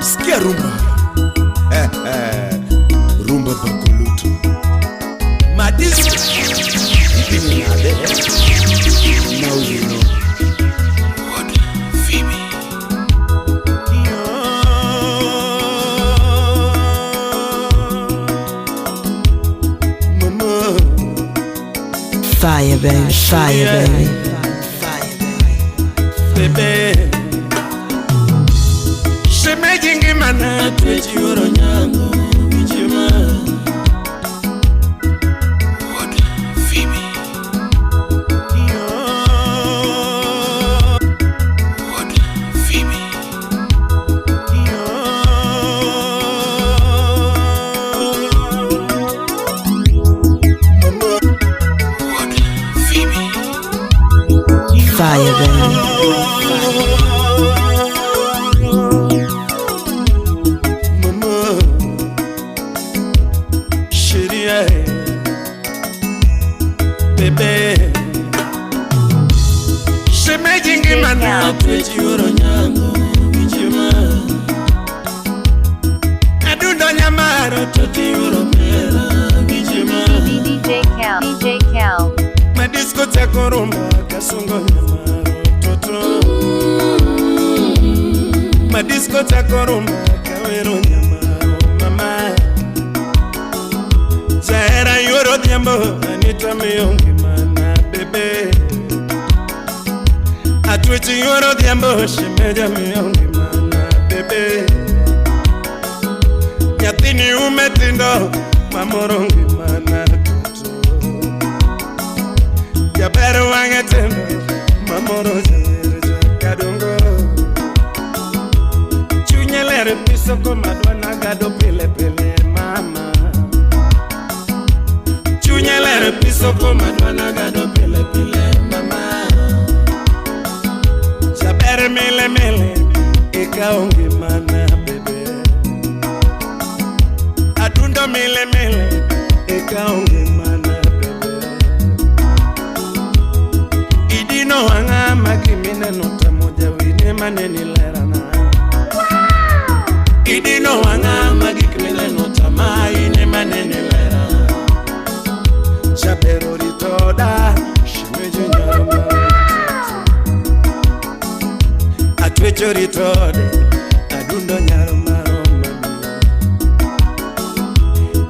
Sikia rumba. Rumba bakulutu. Madisco. Now you know. What Phoebe? Mama. Fire baby, fire baby. Bebe. Shemejingi mana tweji oro nyango bijima. What Phoebe? What Phoebe? What Phoebe? Fire baby. Bebe, shemejingi mana tweji oro nyango bijima. Adundo nyamaro toti oro mera bijima. DJ Cal. Madisco teko rumba kasungo nyamaro toto. Madisco teko rumba kawero nyamaro mama. Zahera yoro diambo anita miongi mana bebe. Atwechi yoro diambo shemeja miongi mana bebe. Nyatini umetindo mamorongi mana tutu. Yaberu wangetendo mamoro jamerja kadongo. Chunyelere pisoko madwana gado pile pile mama. Chunyelere pisoko madwana gado pile pile mama. Sabere mele mele ikaongi mana bebe. Adundo mele mele ikaongi mana bebe. Idino wanga magimine nota moja wine maneni lerana. Idino wanga magimine nota maine maneni lerana. Chapero ritoda shimeje nyarama. Atwecho ritode adundo nyarama mama.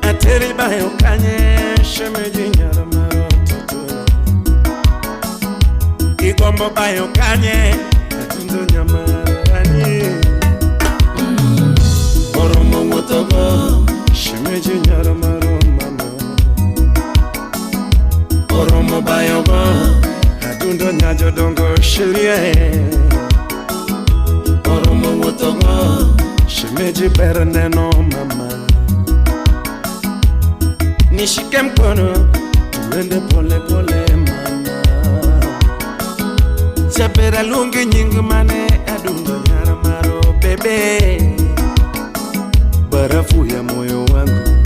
Ateri bayo kanye shimeje nyarama toto. Igombo bayo kanye adundo nyamarani. Oromo motogo shimeje nyarama mama. Oromo bayogo adundo nyajo dongo shirie. Oromo wotogo shimeji bereneno mama. Nishike mkono tuende pole pole mama. Chapera lungi nyingi mane adundo nyaramaro bebe. Barafu ya moyo wangu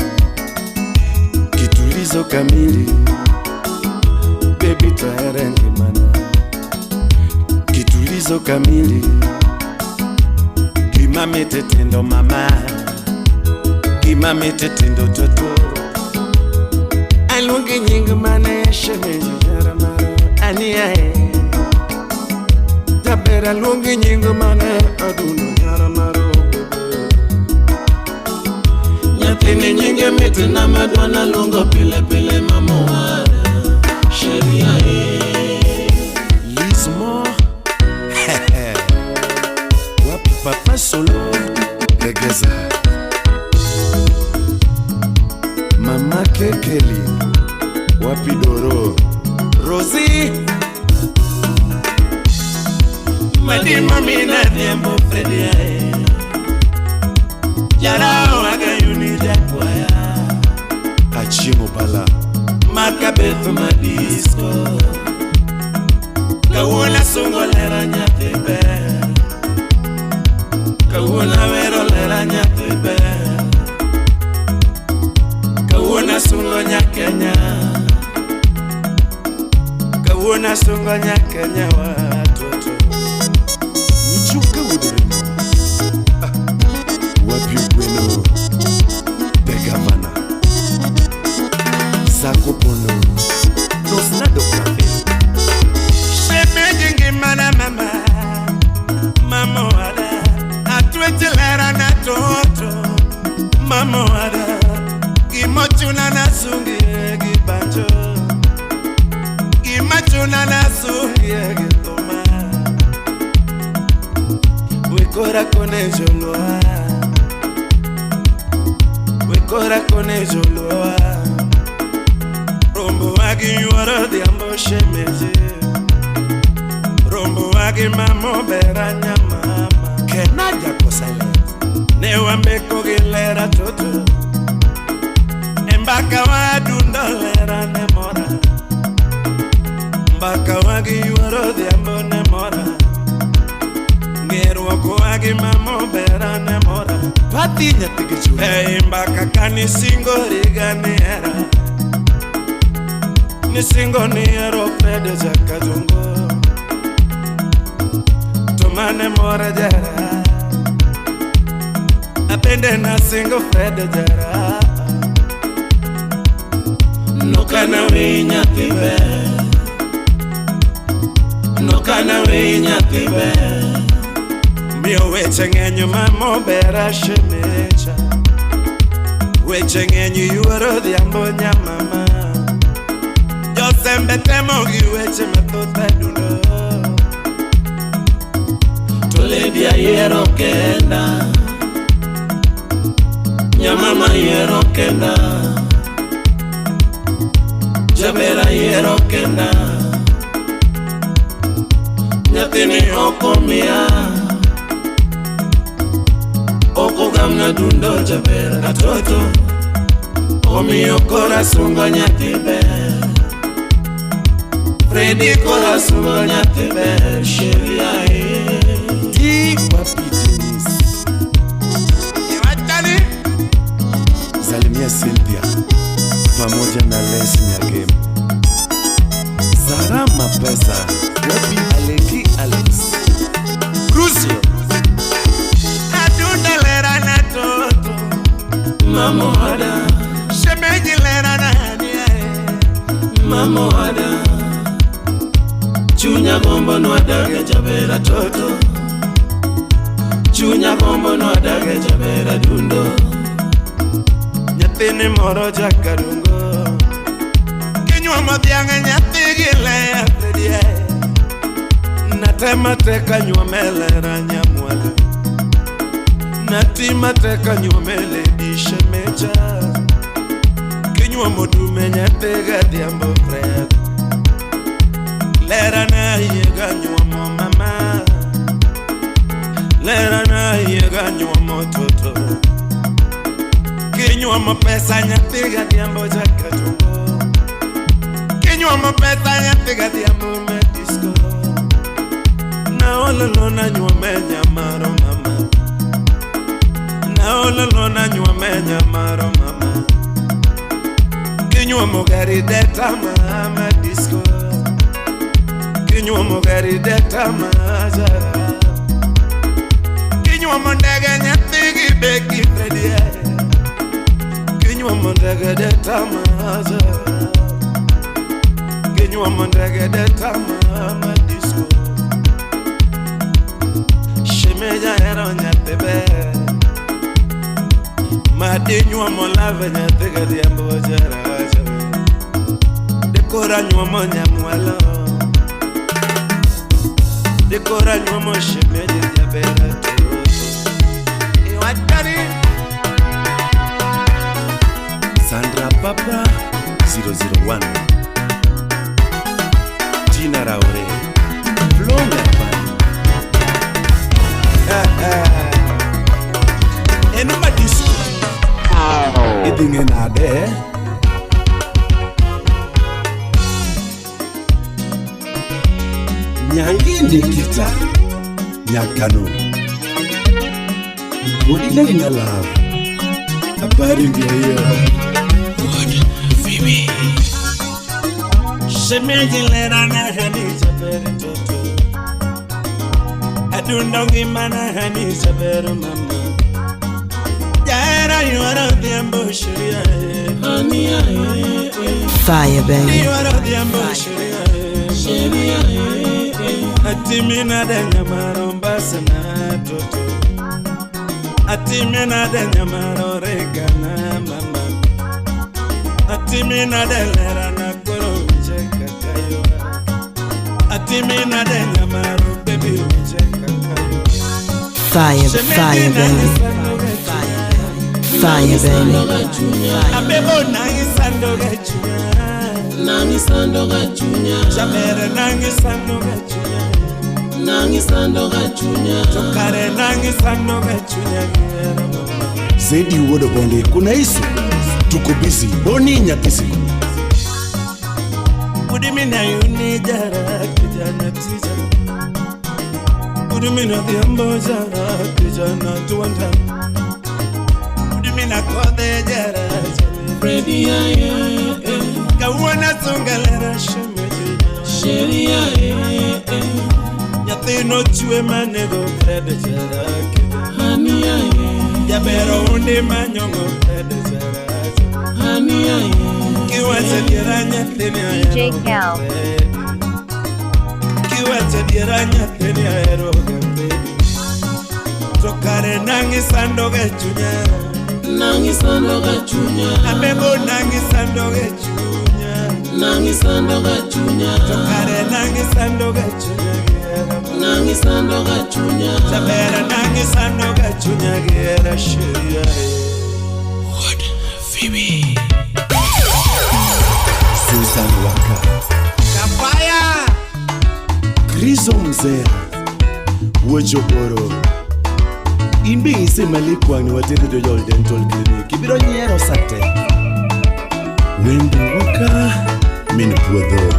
kitulizo kamili. Baby taherengi mana kitulizo kamili. Gimame tetendo mama. Gimame tetendo toto. Alungi nyingi mane shemeji jaramaro aniae. Tabera lungi nyingi mane aduno jaramaro bebe. Nyatini nyingi miti na madwana lungo pile pile mamoa. Sheria Lismo Wapi papa solo Regeza Mama Kekeli Wapi Doro Rosie Madi mami na diembo Fredia Yara waga yuni jakwaya Achimo bala Marca beto madisco. Kawuna sungo lera nyatebe. Kawuna vero lera nyatebe. Kawuna sungo nyakenya. Kawuna sungo nyakenya watoto. Michuka udere. Mama wada atwetelera na toto. Mama wada Gimachuna na sungi gibanjo. Gimachuna na sungi gitoma. Wekora kone joloa. Wekora kone joloa. Rombo wagi yuara di ambo shemeje. Rombo wagi mamo beranya mama. Kenaja kosale. Ne wambeko gilera toto. Mbaka wa dundo lera ne mora. Mbaka wagi yuaro di ambo ne mora. Ngeru wako wagi mamo bera ne mora. Pati nyatigichu. Hey mbaka kani singo riga ni era. Ni singo ni ero Frede Jakajungo. Tomane mora jara. Apende na singo Frede jara. Nokana winya tibe. Nokana winya tibe. Mio weche ngenyu mamo bera shemecha. Weche ngenyu yuaro dhiambo nyamama. Josembe temo gi weche mathoth adundo. Toledia yero kenda. Nyamama yero kenda. Jabera yero kenda. Nyatini okomia. Oko gamna dundo jabera atoto. Omiyo korasungo nyatibe. Fredi korasungo nyatibe. Sheria Di wapi Denis. Iwatani Salimia Cynthia pamoja na Les Nyagem. Zara Mapesa. Wapi Aleki Alex. Crucio. Adunda lera na toto. Mama wada shemeji lera na hania. Mama wada Chunya bombo no adage jabera toto. Chunya bombo no adage jabera dundo. Nyatini moro jakarungo. Kinywa modhianga nyathi gile ya Fredie. Natema teka nywa melera nyamwala. Natima teka nywa mele dishemecha. Kinywa modume nyatega dhiambo Fred. Lera na yega nywa mo mama. Lera na yega nywa mo toto. Kinywa mo pesa nyatiga dhiambo Jakajungo. Kinywa mo pesa nyatiga dhiambo medisco. Na ololo na nywa menya maro mama. Na ololo na nywa menya maro mama. Kinywa mo gari deta mama disco. Kinywa mo gari deta majara. Kinywa mo ndege nyatigi beki Fredie. Kinywa mo ndege deta majara. Kinywa mo ndege deta mama disco. Shemeja ero nyatebe. Madinywa mo lave nyatiga dhiambo jara. Dekora nywa mo nyamwalo. Dekora nywa mo shemeji jabera toto. Iwatani Sandra Papa 001. Gina Raure. Flonga Pani. Enuma disco. Idinge nade. Nyangindi kita. Nyakano. Udina ina love. Habari ndio hiyo. Shemeji lera na hani jabera toto. Adundo ngimana hani jabera mama. Jaera yuara dhiambo sheria. Hania Fire, baby. Yuara dhiambo sheria. Sheria. Atimina de nyamaro mbasana toto. Atimina de nyamaro regana mama. Atimina de lera na koro cheka kayo. Atimina de nyamaro baby cheka kayo. Fire, fire, baby. Fire, baby. Abebo nangisando gachunya. Nangisando gachunya. Jamere nangisando gachunya. Nangisando gachunya. Tokare nangisando gachunya. Zedi wodo bonde kuna isu. Tuko busy. Boni nyatisiku. Udimina yuni jara kijana tija. Udimina diambo jara kijana tuwanda. Udimina kode jara Freddy kawana tungalera shemeji. Sheria Yate no chue manego krede jara kijana. Hania Yabero undi manyongo krede jara. Hania Kiwate diranya teni DJ Cal. Kiwate diranya teni aero gambe. Tokare nangisando gachunya. Nangisando gachunya. Abebo nangisando gachunya. Nangisando gachunya. Tokare nangisando gachunya. Nangisando gachunya. Tabera nangisando gachunya gera sheria. What Phoebe Susan Waka. Kapaya. Krizo mzera. Wojoboro. Imbi ise malikwani watende doyol dental clinic. Ibiro nyero sate. Wendu waka. Min puodho.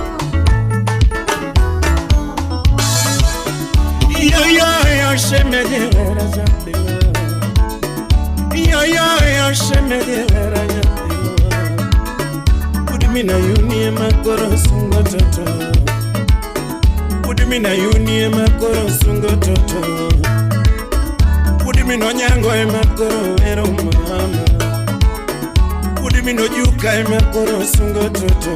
Yo shemeje vera jambilo. Yo shemeje vera jambilo. Udimina yuni makoro sungo toto. Udimina yuni makoro sungo toto. Udimino nyango makoro ero mama. Udimino juka makoro sungo toto.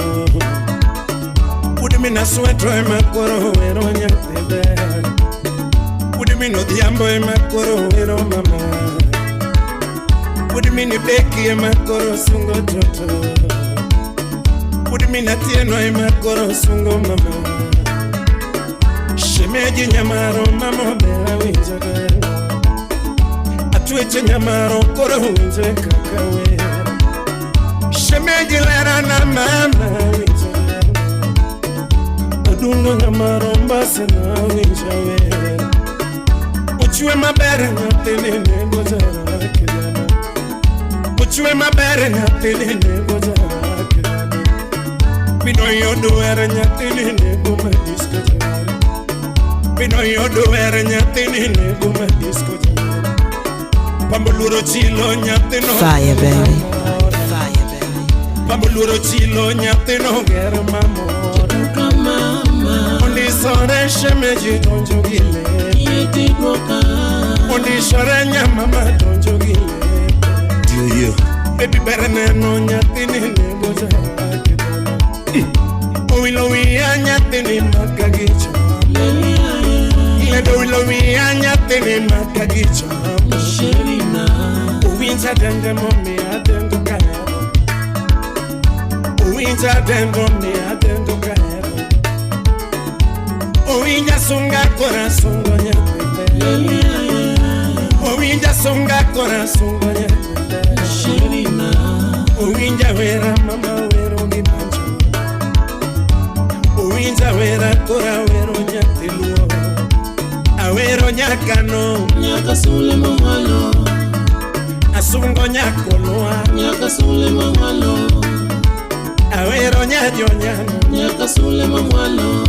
Udimina sweto makoro ero nyatebe. Udimino diambo makoro ero mama. Udimini beki makoro sungo toto. Udimina tieno makoro sungo mama. Shemeji nyamaro mama bera winjaga. Atueche nyamaro koro winje kakawe. Shemeji lera na mama winjaga. Odungo nyamaro mbase na winjawe. Uchwe mabere na tenene gozara kidana. Uchwe mabere na tenene gozara kidana. Pino yodo era nyatenene goma disco jara. Pino yodo era nyatenene goma disco jara. Pambuluro chilo nyateno. Fire, baby. Fire, baby. Pambuluro chilo nyateno gera mamor. Mama Undi sore shemeji donjo gile. Yeti boka Undi sore nyamama donjo gile. Dio Baby berene no nyatenene gozara kidana. Uwilo wiya nyatene makagicho. Ledo uwilo wiya nyatene makagicho. Sherina Uwinja dende momi adendo kayero. Uwinja dendo mi adendo kayero. Uwinja sunga corazón nyatete. Uwinja sunga corazón nyatete. Sherina Uwinja wera mama wero gipancho. Uwinja wera kora wero nyateluo. Awero nyakano. Nyaka sule mamalo Asungo nyakoloa. Nyaka sule mamalo Awero nyanyonyano. Nyaka sule mamalo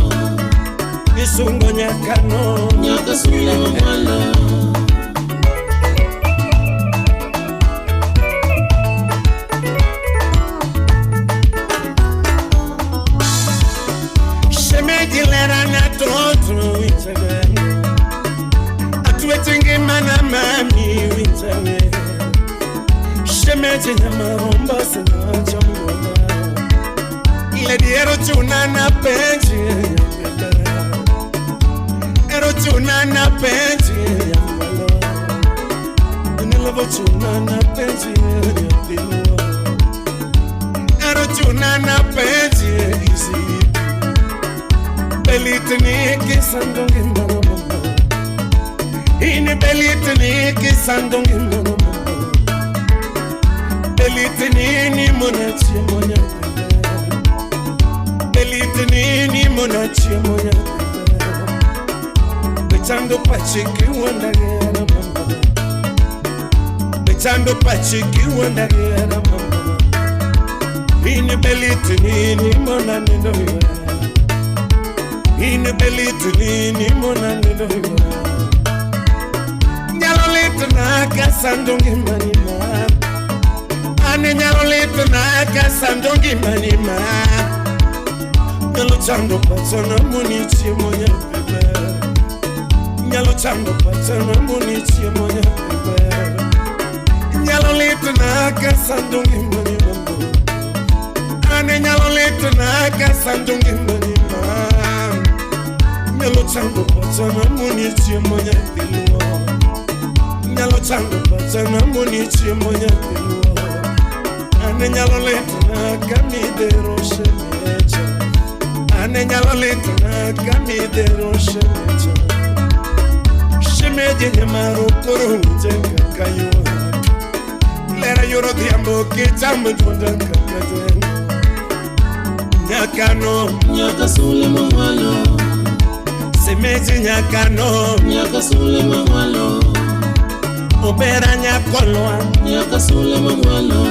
Isungo nyakano. Nyaka sule mamalo Shemeji lera na toto winchaga. Atuetingi mana mami winchaga. Shemeji nyamaromba sana chambola. Ile diero chuna na penji. Narochuna na penzi ya mwalo Nilavochuna na penzi ya diluwa Narochuna na penzi ya isi Belitini kisandongi mama Ini belitini kisandongi mama Belitini ni monachi monya Belitini ni monachi monya Bechando pachiki wandagera mama Bechando pachiki wandagera mama Ini belitini ni mona nidoiwa Ini belitini ni mona nidoiwa Nyalo litu na kasandongi manima Ane nyalo litu na kasandongi manima Nyalo chando pachana munichi monya pepe Nyalo chando pachana munichi monya pepe Nyalo litu na kasandongi manima Ane nyalo litu na kasandongi manima Nyalo chando pachana munichi monya pepe Nyalo chando pachana munichi monya pepe Ane nyalo litu na kamidero shemecha Ane nyalo litu na kamidero shemecha Shemeje nyamaro koro njenga kayo Lera yoro diambo kichamu jonda kakadwen Nyakano Nyaka sule mamalo Semeje nyakano Nyaka sule mamalo Obera nyakolwa Nyaka sule mamalo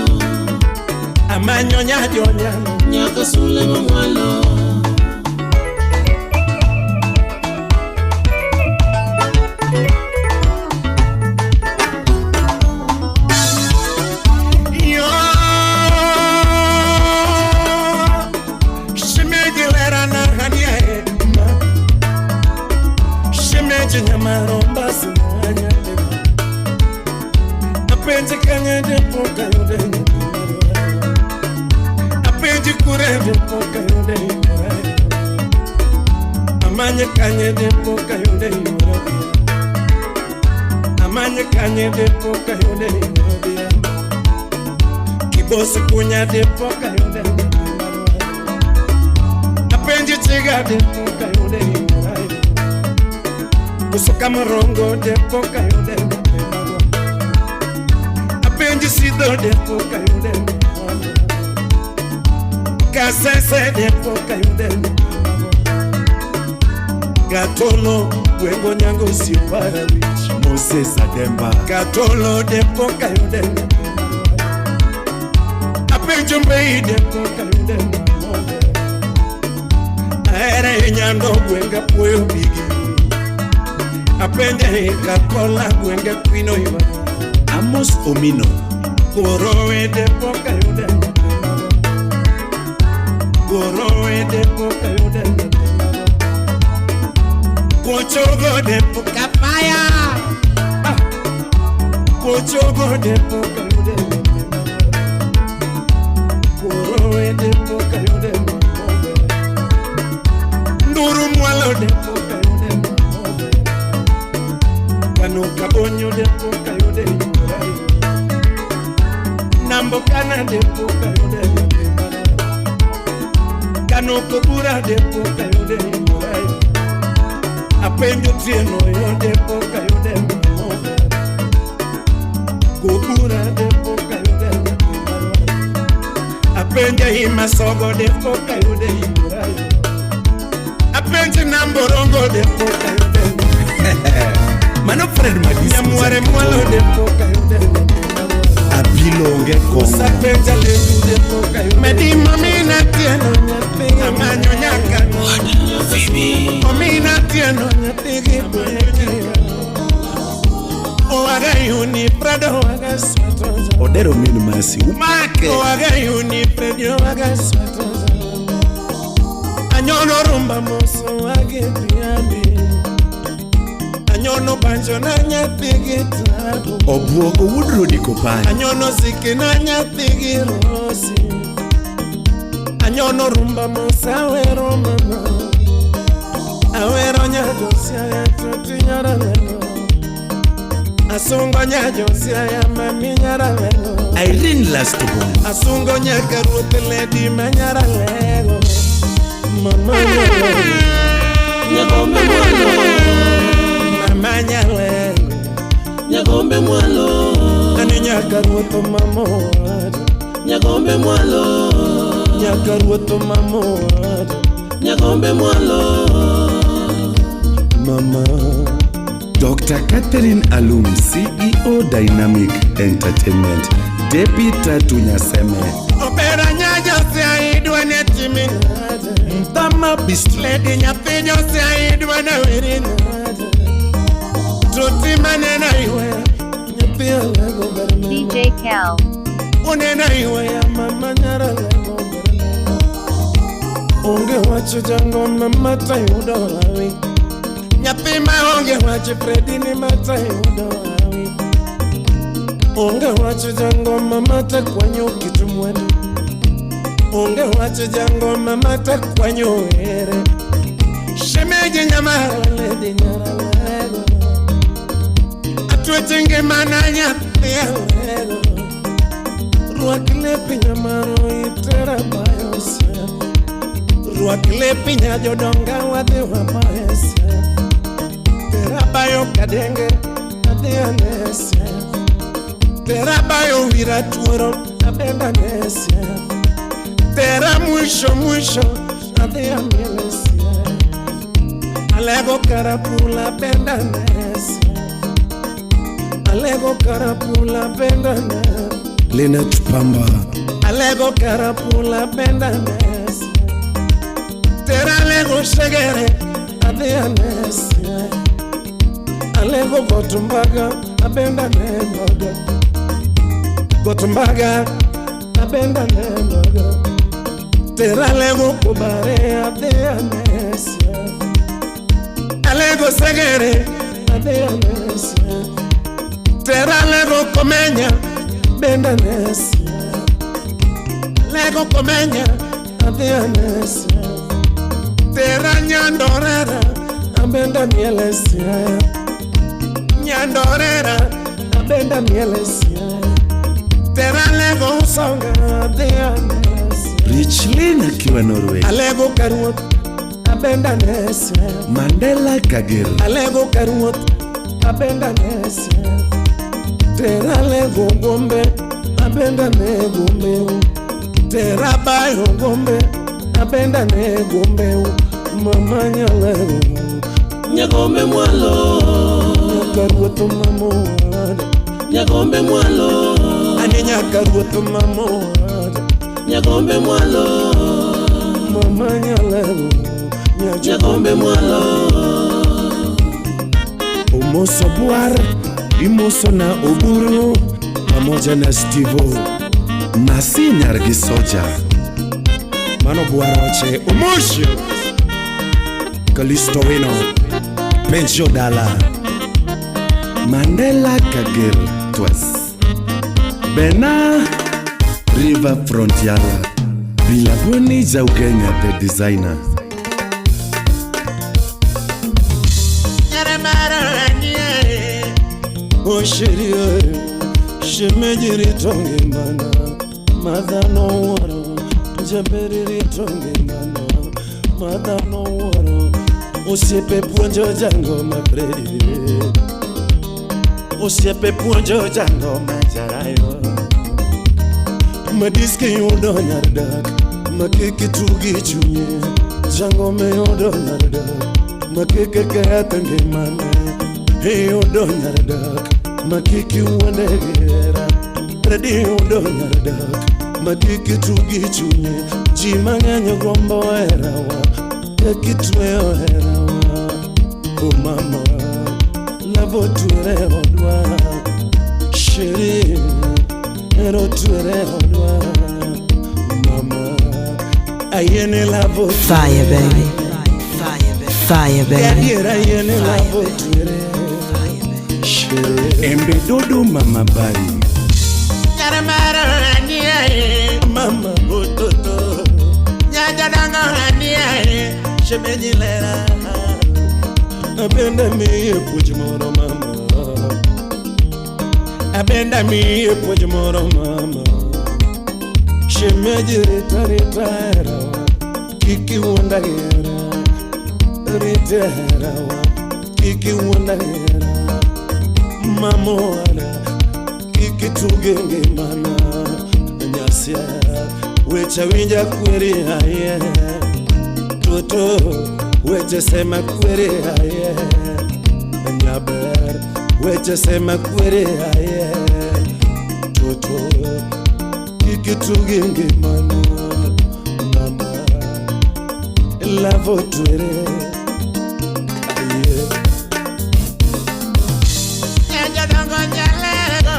Amanyo nyajonya Nyaka sule mamalo Yo Shemeje lera na hania ema Shemeje nyamaromba sinanya ema Apenje kanya depo kayo denye Apenji kure depo kayo denye Amanye kanye depo kayo denye Amanye kanye depo kayo denye Kibosi kunya depo kayo denye Apenji chiga depo kayo denye Kusoka marongo depo kayo denye Apenji sido depo kayo denye Kasese depo kayo denye Gatolo wengo nyango si paravich Moses Ademba Gatolo depo kayo denye Apenji mbei depo kayo denye Aere nyando wenga puyo bigi Apenji kakola wenga kwino iwa Amos Omino Gorowe depo kayo denye Gorowe depo kayo denye Kochogo depo kapaya Kochogo depo kayo denye Gorowe depo kayo denye Nduru mwalo depo kayo denye Kano kabonyo depo kayo denye Nambo kana depo kayo denye Kano kobura depo kayo denye Apenjo tieno yo depo kayo denye Kobura depo kayo denye Apenja hima sogo depo kayo denye Apenja namborongo depo kayo denye Mano Fred Madisi Nyamuare mwalo depo kayo denye Abilonge Kongo Sapenja lefu depo kayo Medima mina tieno nyapingi Amanyo nyakano Omina tieno nyapingi Oagayuni prado agaswatoza Odero minu masi umake Oagayuni pedio agaswatoza Anyono rumba moso agepiambi Anyono banjo na nyapingi tabu Obuogo Woodrow Dikopani Anyono ziki na nyapingi rosi Anyono rumba mosa wero mama Awero nyajo siya tuti nyara leno. Asungo nyajo siya mami nyara leno. Irene Lastborn. Asungo nyaka ruoth lady manyara leno. Mama nyara Nyagombe mwalo. Mama nyara Nyagombe mwalo. Ani nyaka ruoth mamod. Nyagombe mwalo. Nyaka ruoth mamod. Nyagombe mwalo. Mama Dr. Catherine Alum, CEO Dynamic Entertainment. Debbie Tatu Nyaseme. Opera nyajo siya idwane timinade. Mtama Bistro. Lady nyapinyo siya idwane wirinade. Tuti manena iwe nyapia lego berme. DJ Cal. Unena iwe ya mama nyara lego berme. Onge wacho jango mama tayudo lawi. Nyapima onge wacho Freddy ni matayudo lawi. Onge wacho jango mama takwanyo kitumwani. Onge wacho jango mama takwanyo ere. Shemeji nyamara lady nyara lego. Atwechinge mana nyapia lego. Ruakile pinya maro itera bayose. Ruakile pinya jodonga wadhi wabayose. Tera bayo kadenge adhi anese. Tera bayo wira tuoro abenda nese. Tera mwisho adhi amelese. Alego karapula benda nese. Alego karapula benda nese. Leonard Pamba. Alego karapula benda nese. Tera alego shegere adhi anese. Alego gotumbaga abenda nemboga. Gotumbaga abenda nemboga. Tera alego kubare adhi anese. Alego segere adhi anese. Tera alego komenya benda nese. Lego komenya adhi anese. Tera nyandorera abenda mielese. Nyandorera abenda mielese. Tera lego usonga adhi anese. Richlin akiwa Norway. Alego karuoth abenda nese. Mandela Kagere. Alego karuoth abenda nese. Tera lego gombe abenda ne gombe. Tera bayo gombe abenda ne gombe. Mama nyalego Nyagombe mwalo. Nyakaruoth mamod. Nyagombe mwalo. Ani nyakaruoth mamod. Nyagombe mwalo. Mama nyalego Nyagombe mwalo. Umoso Buar. Imoso na Oburu. Pamoja na Stivo. Masi Nyargi Soja. Mano Buaroche Umushu Kalisto Wino. Pencho Dala. Mandela Kagere Twas. Bena River Frontiala. Bilaboni Jaugenya the designer. Oshirio Shemejiri tonge mana Madano waro Jaberi tonge mana Madano waro Osiepe puonjo jango mabredi. Osiepe puonjo jango majarayo. Madiske yudo nyardak Makiki tugi chunye Jango me yudo nyardak Makiki kayata ngimane Yudo nyardak Makiki uwane gira Redi yudo nyardak Makiki tugi chunye Jima ngenye gombo erawa Yakitweo erawa Oh mama Lavo tuere odwa Sheri Ero tuere odwa Mama Ayene lavo Fire, baby. Fire, baby. Yadiera ayene lavo tuere Sheri Embe dodo mama bari. Yaramara raniae Mama bototo Nyajadanga raniae Shemejilera Abenda mi puj moro mama. Abenda mi puj moro mama. Shemeji retara kiki wanda era. Retara kiki wanda era. Mamora kiki tugenge mana. Nyasia wecha winja kweri haye. Toto wecha sema kweri haye. Nyaber wecha sema kweri haye. Toto kiki tugenge mana. Mama lavo twere haye. Nyaja dongo nyalego.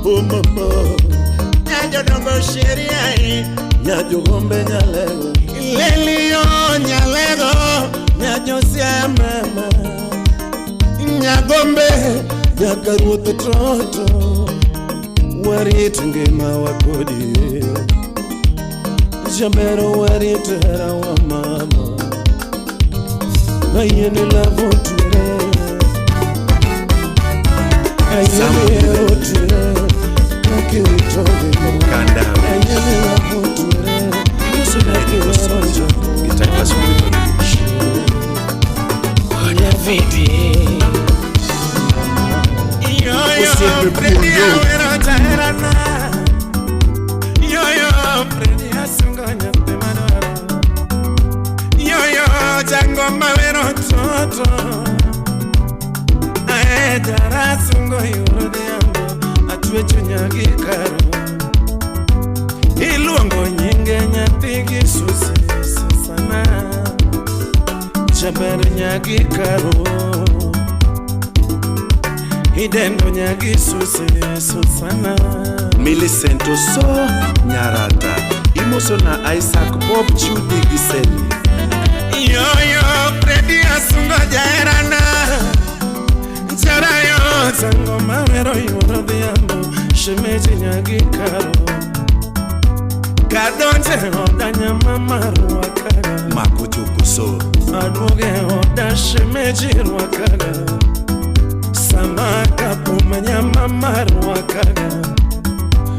Oh mama Nyajo dongo sheria Nyajo gombe nyalego Lelio nyalego Nyajo siya mama Nyagombe Nyagaruote troto Warite ngema wakodi Jambero warite hera wa mama Ayene lavo ture Ayene ture Kanda Chunyagi karo Iluongo nyinge nyathigi Susana Jaber nyagi karo Idendo nyagi Susana Millicento so nyarata Imoso na Isaac Bob Judy Giseli Yo Freddy asungo jaerana Jarayo zango mawero yoro diambo Shemeji nyagi karo Kadonje oda nyama maru wakaga Makutu kuso Aduge oda shemeji wakaga Samaka puma nyama maru wakaga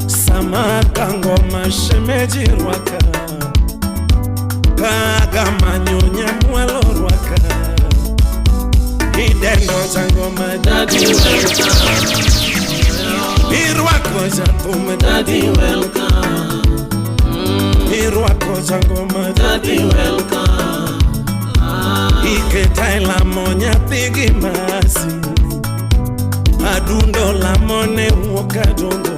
Samaka ngoma shemeji wakaga Kaga manyonya mwelo wakaga Idendo zangoma daddy welcome Irwako jatume daddy welcome Irwako zangoma daddy welcome Ike taila monya tigi masi Adundo la mone wakadongo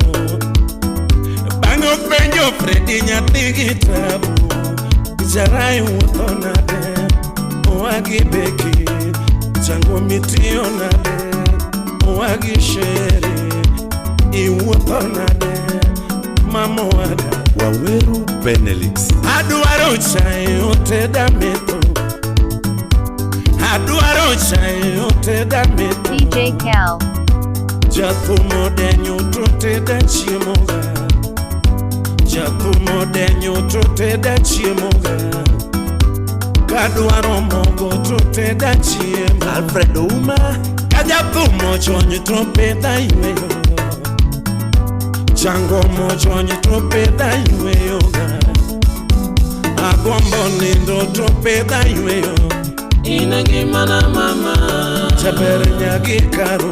Bango penjo Freddy nyatigi tabu Jarai utonade Wagibeki Jango mitio nade Wagi shere Iwapanade Mamo wada Waweru Benelix Aduaro chai oteda meto Aduaro chai oteda meto DJ Cal. Jatumo denyo toteda chiemoga Jatumo denyo toteda chiemoga Kaduaro mogo toteda chiemo Alfredo Uma Kajapumo chonyi trompeta iweyo Chango mo chonyi trompeta iweyo Agombo nindo trompeta iweyo Inangi mana mama Jaber nyagi karo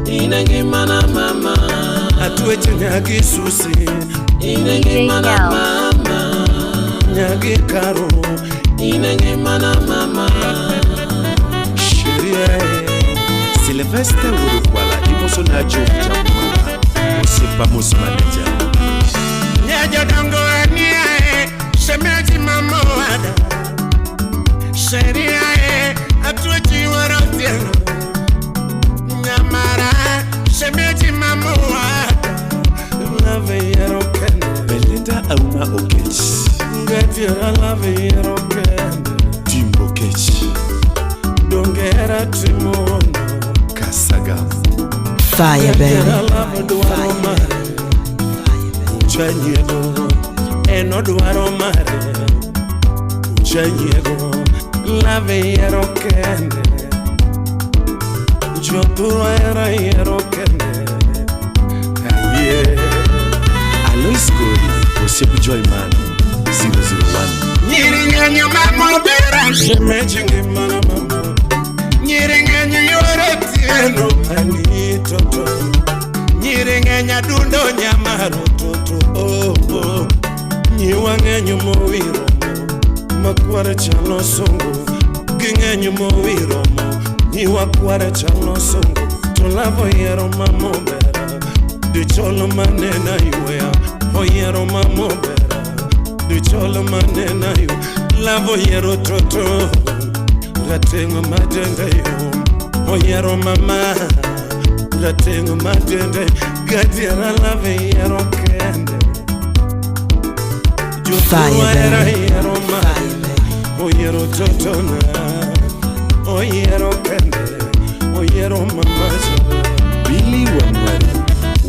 Inangi mana mama Atweche nyagi susi Inangi mana mama Nyagi karo Inangi mana mama Shiria Sylvester Urukwala Imoso na Joe Jamala Osipa Musmanaja Nyajo dongo aniae Shemeji mamo wada Sheriae Atwechi warotiano Nyamara Shemeji mamo wada Love yero kende Belinda Auma Okech Ngetira love yero kende Timbo Kech Dongera trimono Kasaga Fire, baby. Uchanyego Eno duaro mare Uchanyego Lave yero kende Jothuro era yero kende Aye Alois Kori, Osiepu Joyman 001. Nyiringenyo mamo bera shemeji ngimana mama Nyiringenyo yore tieno ani toto Nyiringenya dundo nyamaro toto oh oh Nyiwangenyo mowiro Makwara chalo songo Gingenyo mowiro Nyiwa kwara chalo songo Tolavo yero mamo bera Dicholo manena iwea Oyero mamo bera Dicholo manena iwea Lavo yero toto Ratengo madende yo Oyero mama Ratengo madende Gadiera lave yero kende Fire, baby. Yero mama Oyero toto na Oyero kende Oyero mama Billy Wangwari,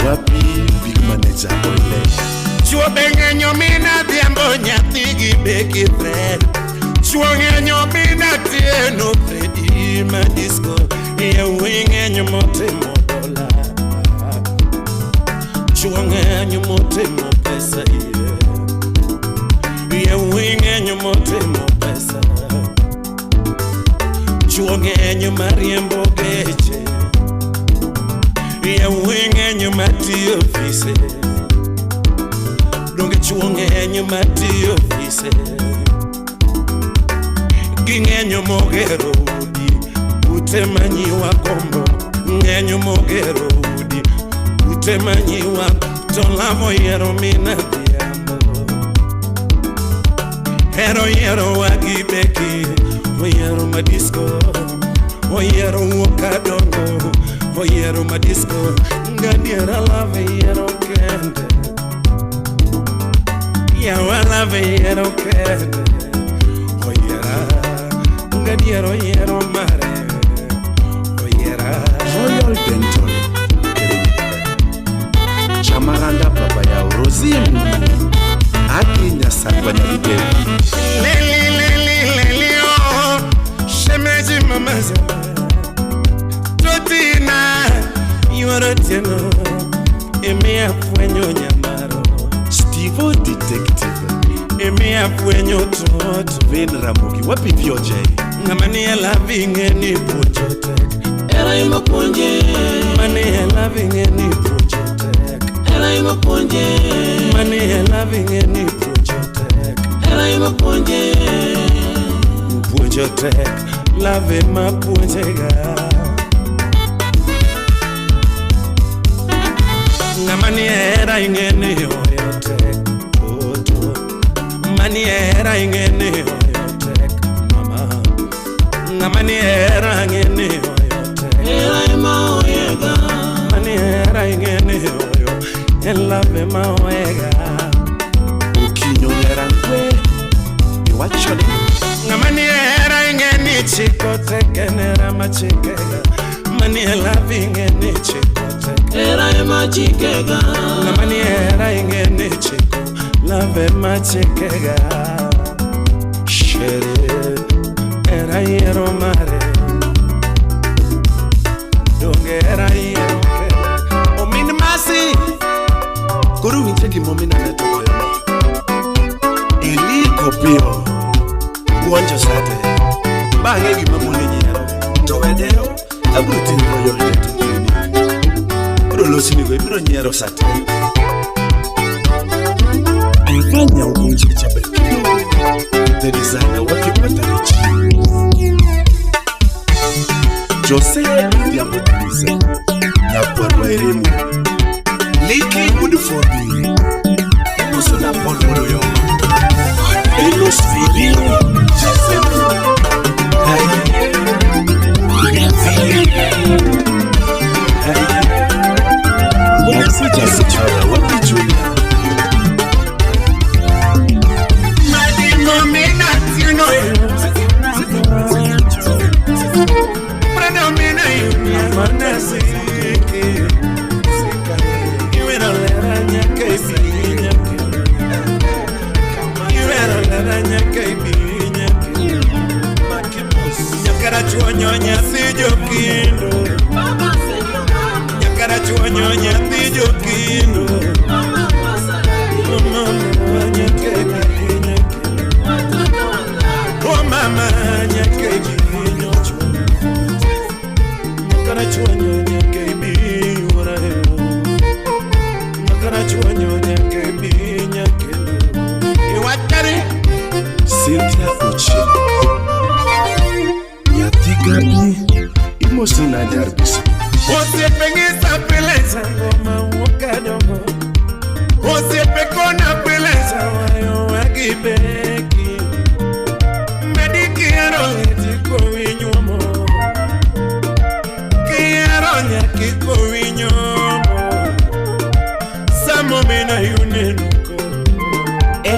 wapi big manager Ole. Chuo bengenyo mina diambo nyatigi beki thread Chuo ngenyo mina tieno Fredi madisco Ye wingenyo mote modola Chuo ngenyo mote mo pesa Ye wingenyo mote mo pesa Chuo ngenyo mariembo geche Ye wingenyo mati ofise Donge chuo ngenyo mati ofise Gingenyo mogero udi Utemanyi wa kombo Ngenyo mogero udi Utemanyi wa Tolavo yero mina diambo Hero yero wagibeki Oyero madisco Oyero wakadongo Oyero madisco Ngadiera lave yero kende Yawa lave yero kende Oyera Ngadiero yero mare Oyera Royal Dental, Chamaranda Papa ya Rosie Mimi, Aki Nyasakwa Nyalide. Lili oh Shemeji mamaza Totina Yorotieno Emea fuenyo nyamaro Steve Detective, Emea fuenyo toto Ben Ramogi, wapi vyoje? Ngamani ya loving any pujotek Era ima ponje, Mani ya loving any pujotek era ima ponje, Mani ya loving any pujotek era ima ponje, Pujotek Love ma pujega Ngamani era ingene yoyotek Toto Mani era ingene yoyotek Mama Ngamani era ingene yoyotek era ima oyega, Mani era ingene yoyo Elave ma oega Ukinyo Nyerangwe, Iwachone, Ngamani era ingene chikotek Enera machikega Mani elave ingene chikotek era ima chikega, Ngamani era ingene chiko Lave machikega Shere Era yero mare Donge era yero kele Omini masi Kuru wincheki momina neto kwema. Ili kopio, Uonjo sate, Bange mamune nyero, Tovedeo, Abruti Royal Dental. Rolosi migo ibiro nyero sate. Aifanya ugunji chabe. The designer waki patarichi. Jose Diambo Denise, Nyakwarwa Eremu, Liki Woodford, Musona Polo, Elos Fili, Predomina you, Manasi.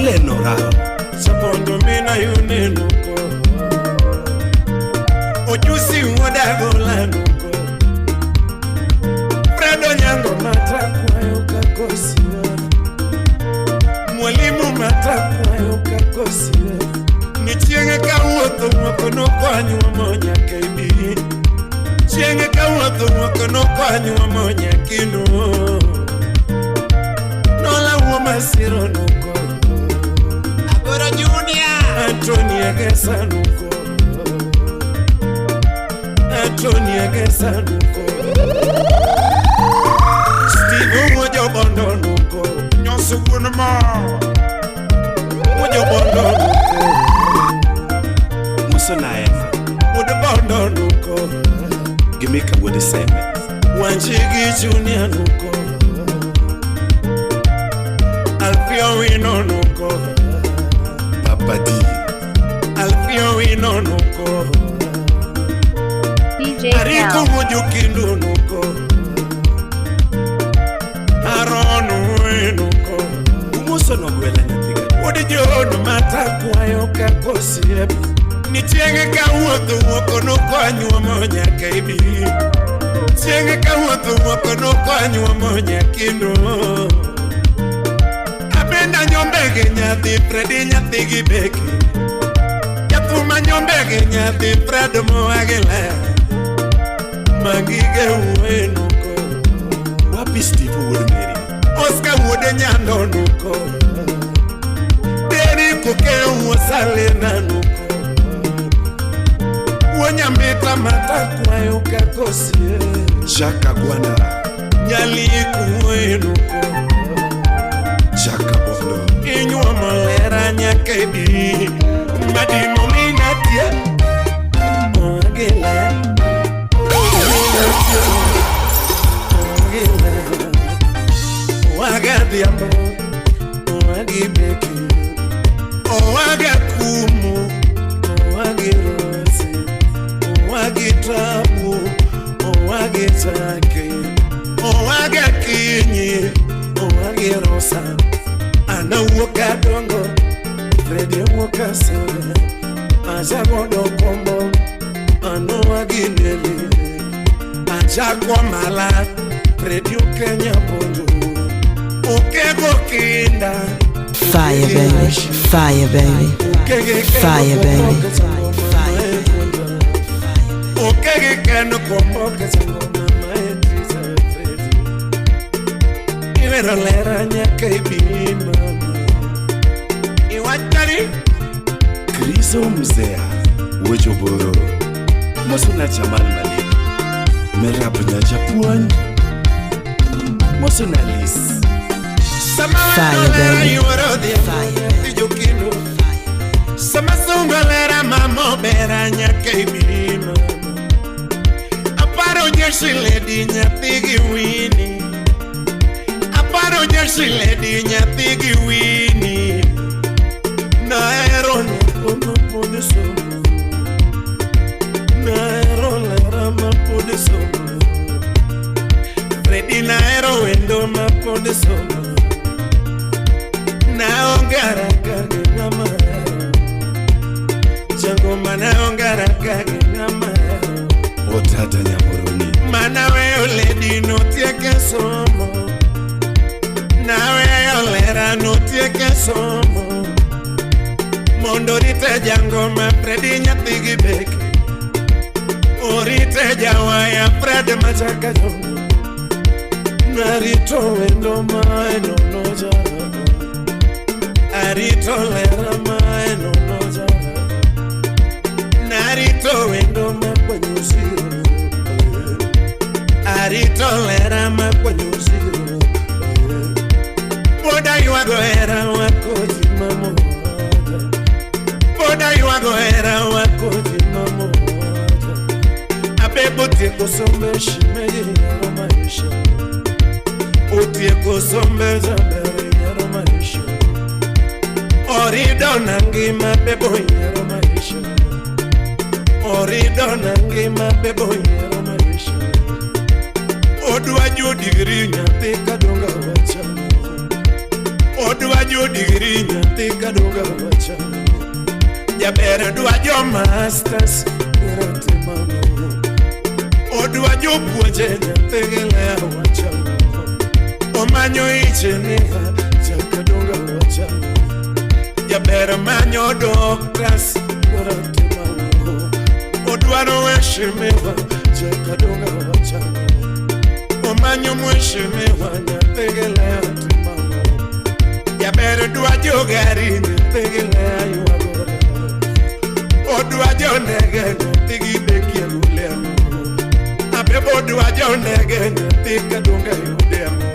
Oleno rao Sapondo mina yunenuko Ojusi uodago lanuko Fredo nyango matakwa yukakosia Mwalimu matakwa yukakosia Nichienge kauoto wakono kwanyu wamonya kaibi Chienge kauoto wakono kwanyu wamonya kinu Nola uomasiro nuko Agoro Junior Antonia Gesanuko Antonia Gesanuko Steve Mojo Bondo nuko Nyosu Gunama Mojo Bondo nuko Muso na ema Mojo Bondo nuko Gimika wode seme Wanchigi Junior nuko Alfio Wino nuko Papa D Alfio Wino nuko DJ Ariko Cal. Mojo Kindu nuko Aronu Winuko Muso no gwela nyathiga Wodi jodo matakwa yukakosia Nichienge kauoto wakono kwanyu wamonya kaibi Chienge kauoto wakono kwanyu wamonya kinu Abenda nyombege nyathi Fredi nyathi gibeki Yathuma nyombege nyathi Fredo moagela Mangige uenuko Wapi Steve Woodmeri Oscar Wode nyando nuko Deri kuke uosalena nuko Wanyambita matakwa yukakosie Jaka Gwana Nyali kuenuko Jaka Bondo Inywa malera nyakaibi Madimo minatia Mwagila Wagadiambo Wagibeki Wagakumu Wagirosi Wagitabu Wagitake Wagakinyi Wagirosa Ana wakadongo Fredi wakasana Ajagodo kombo Ano wagineli Ajagwa mala Fredi ukenya bondo Ukego kinda Fire baby, fire baby, fire baby. Ukege kano komboka zangona maetriza Fredi Iwero lera nyaka ibi mama Iwatari Krizo Mzea Wejoboro Muso na Jamal Malik Merab nya Japuan Muso na Lis Fire, baby. Sama sungolera mamo bera nyaka ibi mama Aparo nyeshi ledi nyathigi wini Aparo nyeshi ledi nyathigi wini Naero na pode somo Naero lera ma pode somo Fredi naero wendo ma pode somo Naongara kage namaro Jango manaongara kage namaro Otata Nyamoroni Mana weo ledi no tieke somo Na weo lera no tieke somo Mondo rite jango ma Fredi nyathi gibeki Orite jawaya Fred machaka jongo Narito wendo maeno no jara Arito lera maeno no jara Narito wendo makwanyusiro Arito lera makwanyusiro Boda yuago era wakoti mamo Boda yuago era wakoti mamo Abebo tieko sombe shimeji yaro maisha Utieko sombe zambere yaro maisha Orido nangima bebo yaro maisha Orido nangima bebo yaro maisha Odwa judigri nyathi kadonga wachamo Odwa jo degree nyathi kadonga wacha. Jabera dwa jo masters ratemamo. Odwa jo puonje nyathi gilea wacha. Omanyo iche niha jakadonga wacha. Jabera manyo doctors ratemamo. Odwaro weshimiwa jakadonga wacha. Omanyo mweshimiwa nyathi gilea ratemamo. Jabera dwa jo gari nyathi gilea yuago. Odwa jo ndege nyathi gidekia gulemo. Abebo dwa jo ndege nyathi kadonga yudemo.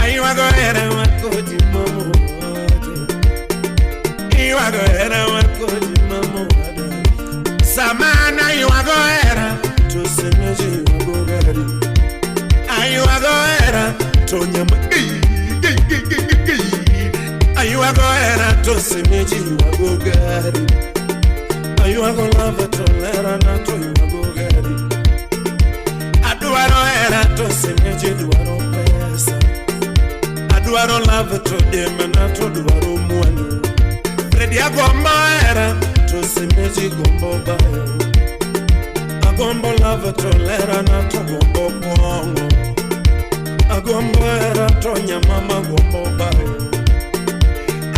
Ayuago era wakoji mamo. Ayuago era wakoji mamo. Samana ayuago era tosemeji yuago gari. Ayuago era tonyama. Ayuago era tosemeji yuago gari. Ayuago lava tolera na to yuago gari. Aduaro era tosemeji duaro pesa. Aduaro lava to dema na to duaro muano. Fredi agombo era tosemeji gombo bayo. Agombo lava tolera na to gombo pongo. Agombo era to nyamama gombo bayo.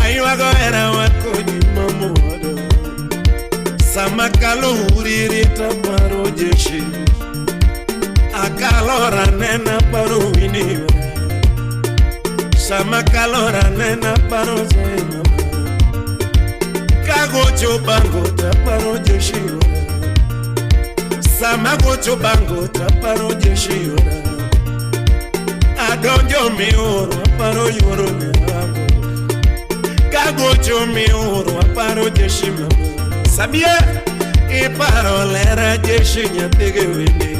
Ayuago era wakoji mamodo. Samakalo uririta paro jeshi. Akalora nena paro winiwa. Samakalora nena paro zema. Kagocho bango taparo jeshi. Samagocho bango taparo jeshi. Adonjo mioro paro yoro mirambo. Kagocho mioro paro jeshi mamo. Sabia e parolera jeshi nyatege wini.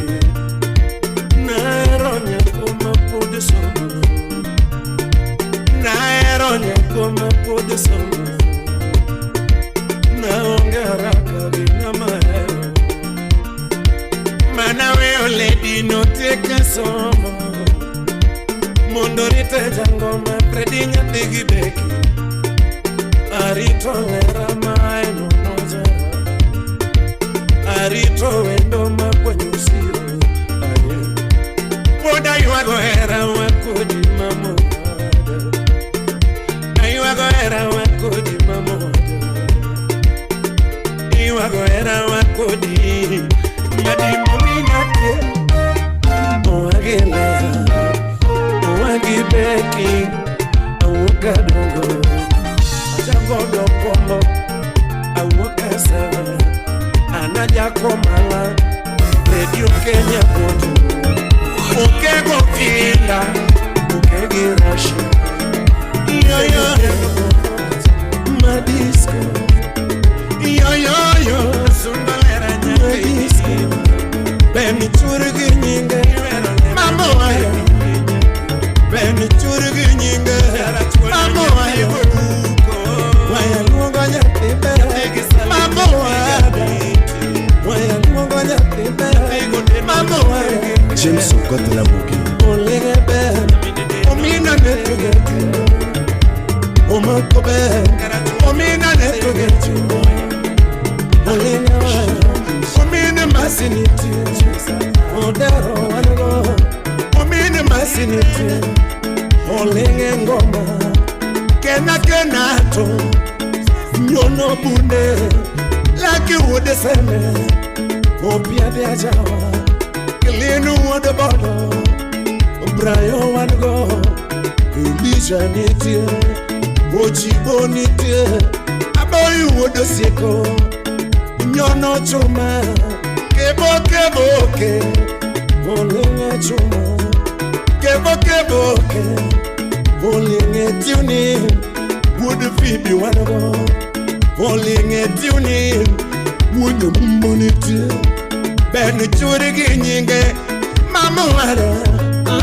Naironya kuma pode somo. Naironya kuma pode somo. Naongera kabina mahero. Manawe oledi no teka somo. Mondorite jangoma Fredi nyatege beki. Arito lera mai no nozera. Arito wendo makwenye usiro. Poda yuago era wakodi mamoda. Yuago era wakodi mamoda. Yuago era wakodi. Madi mominate. Owagelea. Owagibeki. Awokadongo. Ajagodo kombo. Awokasava. Anaja komala. Radio Kenya koto. Ukego kinda, ukegi rashi. Yo madisco. Yo sundalera nyaki. Bemi churugi nyinga. Mambo ayo. Bemi churugi nyinga. Mambo ayo. Waya luongo nyaki bere. Mambo ayo. Waya luongo nyaki bere. Mambo ayo. James Okoth la Mugi. Olengebe, omina netugeti. Omakobe, omina netugeti. Olengebe, omina masiniti. Odero wanago, omina masiniti. Olenge ngoma, kena to. Nyono bunde, laki ude seme. Opia de ajawa. Linu wada bado, Brayo wanago, Elisha nitie, Ochibo nitie, Aboyu wada siko, Nyono chuma, Kebo, Olinge chuma, Kebo, Olinge tuni, Would Phoebe wanago, Olinge tuni, Would Monitie. Ben churigi nyinge mama wada.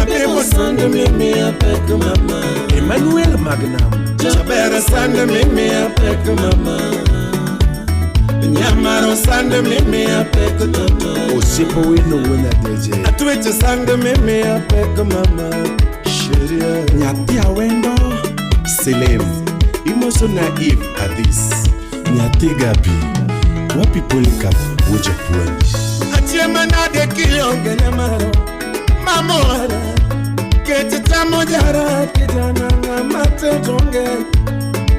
Abebo sande mimi apek mama. Emmanuel Magnam. Chabera sande mimi apek mama. Nyamaro sande mimi apek toto. Osipo wino wina deje. Atweche sande mimi apek mama. Sheria. Nyatia wendo. Selem, imoso na Eve Adis, Nyatigabi, wapi Polycarp Woje Puani. Atiema na de kilonge nyamaro, mamora, ketitamo jara, kijana nga mate tonge,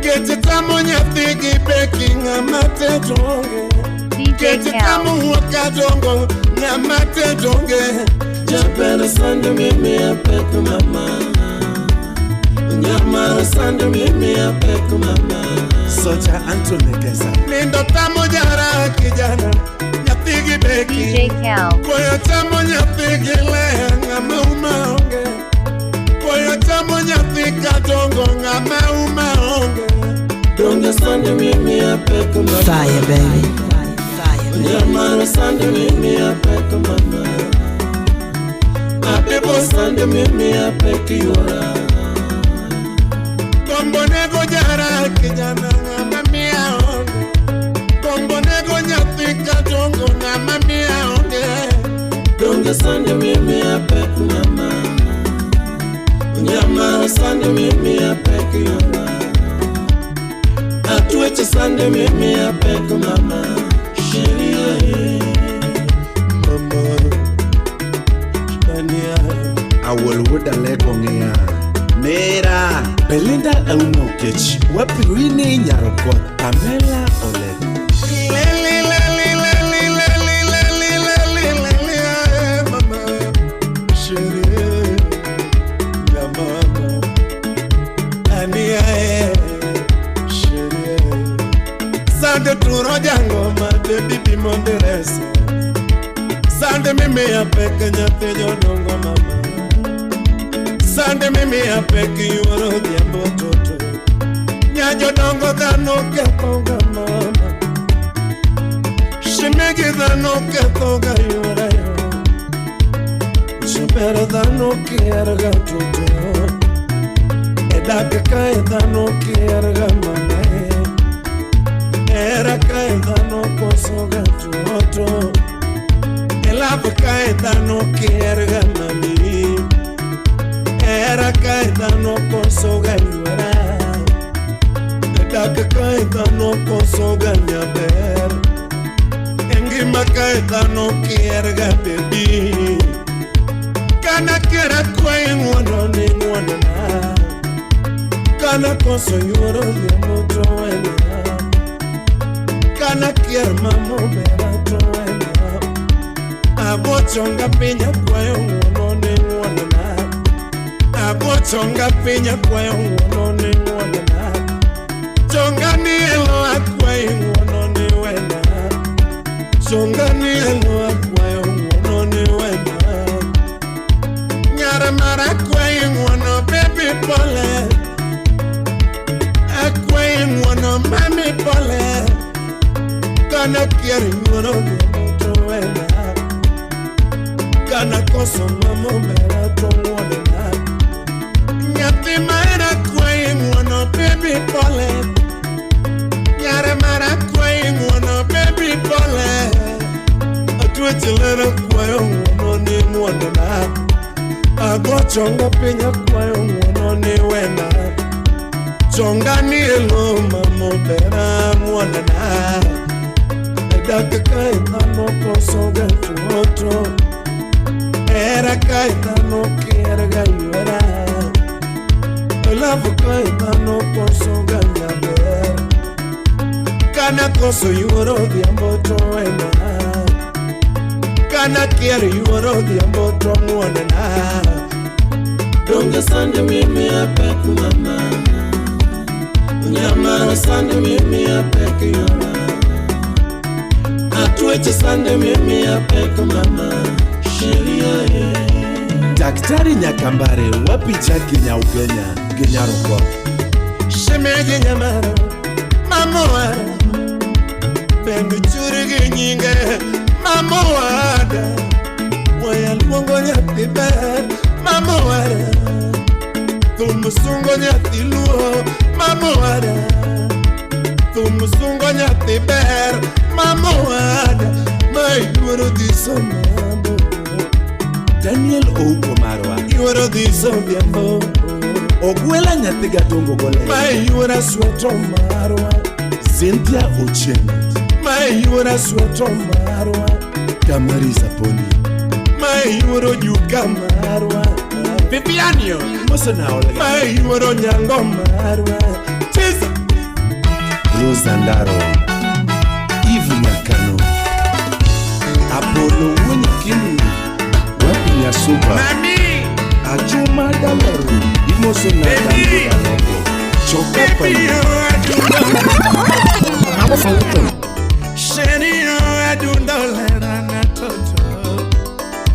ketitamo nyatigi beki nga mate tonge, ketitamo wakadongo nga mate tonge. Jabera sande mimi apeke mama. Nyamara sande mimi apeke mama. Soja Anthony Kesa. Lindo tamo jara kijana, nyatigi beki. DJ Cal. Koyo tamo nyatigi leha nga maumaonge. Koyo tamo nyatigi dongo nga maumaonge. Donge sande mimi apeke mama. Fire, baby. Fire, baby. Nyamara sande mimi apeke mama. Apebo sande mimi apeke yora. Kombonego jara kijana nga mamia onge. Kombonego nyatika dongo nga mamia onge. Donge sande mimi apeke mama. Nyamara sande mimi apeke yora. Atueche sande mimi apeke mama. Sheria Mama, Shania. Awol woda leko ngea. Mera, Belinda Auno Kechi, wapi Winnie Nyarokot, Pamela Olen. Leli, leli, leli, leli, leli, leli, leli, mama, chérie, ya mama, Ania, chérie. Sande turo jango ma de bibi monderese. Sande mimi apeke nyate jodongo mama. Sande mimi apeke yoro diambo toto. Nyajo dongo dano keponga mama. Shimegi dano keponga yora yo. Shibere dano kierga toto. Edake kai dano kierga mama. Era kai dano kosoga toto. Elava kai dano kierga mami. Era kai dano kosoga yora. Edake kai dano kosoga nyaber. Engima kai dano kierga baby. Kana kera kwai ngono ni ngono na. Kana koso yoro ya moto ena. Kana kier mamo bera to ena. Abo chonga pinya kwayo ngono ni ngono na. Abo chonga pinya kwayo ngono ni ngono na. Chonga ni elo akwayo ngono ni wena. Chonga ni elo akwayo ngono ni wena. Nyara mara kwayo ngono baby pole. Akwayo ngono mami pole. Kana kier ngono ni moto wena. Kana koso mamo mera tongwane na. Nyati mara kwae ngono baby pole. Nyare mara kwae ngono baby pole. Atweche lera kwae ngono ni ngono na. Ago chonga pinya kwae ngono ni wena. Chonga ni elo mamo bera ngono na. Edake kai nano koso getu oto. Era kai dano kierga yora. Love kai dano koso ganya ber. Kana koso yoro diambo to ena. Kana kier yoro diambo to ngwana. donge sande mimi apeke mama. Nyamara sande mimi apeke yora. Atueche sande mimi apeke mama. Sheria Daktari Nyakambare, wapi Jackie Nyaugenya, Genyarokot. Shemege nyamaro, mamoara. Bendu churigi nyinge, mamoara. Waya luongo nyati ber, mamoara. Thumusungo nyati luo, mamoara. Thumusungo nyati ber, mamoara. Mai duoro diso mambo. Daniel Okomarwa, Yuoro diso biambo. Ogwela nyathiga tongo gole. Mai yura sweto marwa. Cynthia Ochieng. Mai yura sweto marwa. Kamarisa Poni. Mai yura juga marwa. Vivianio. Mosona Olga. Mai yura nyango marwa. Chisa. Rosa Ndaro. Eve Nakano. Apollo Winnikin. Wapinya Super. Mami. Ajuma Daleru. Imosona Daleru. Choka Pani. Sherio adundolera na toto.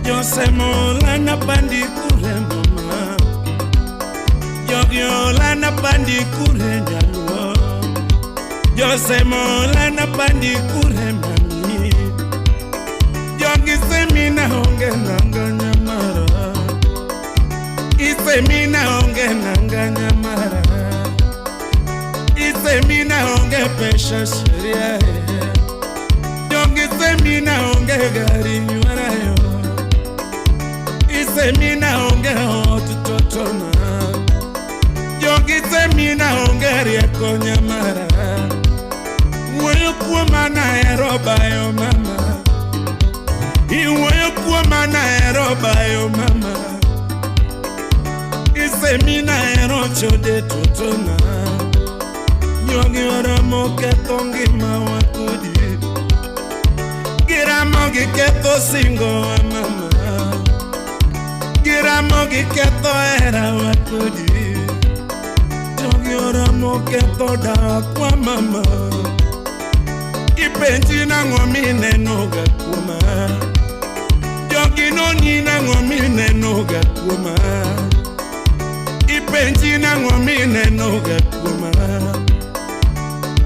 Yose mola na bandi kure mama. Yogiola na bandi kure nyaluo. Yose mola na bandi kure mami. Yogi semina honge nanga nyamara. Isemina honge nanga nyamara. Isemina honge pesha sheria. Yogi semina honge gari nyuara yo. Isemina honge hotu totona. Yogi semina honge rieko nyamara. Iwoyo kuwa mana eroba yo mama. Iwoyo kuwa mana eroba yo mama. Isemina ero chode totona. Yogi ora moke tongi mawakudi. Gira mogi keto singo wa mama. Gira mogi keto era wakudi. Yogi ora moke toda kwa mama. Ipenji na ngomine noga kuma. Yogi no nina ngomine noga kuma. Ipenji na ngomine noga kuma.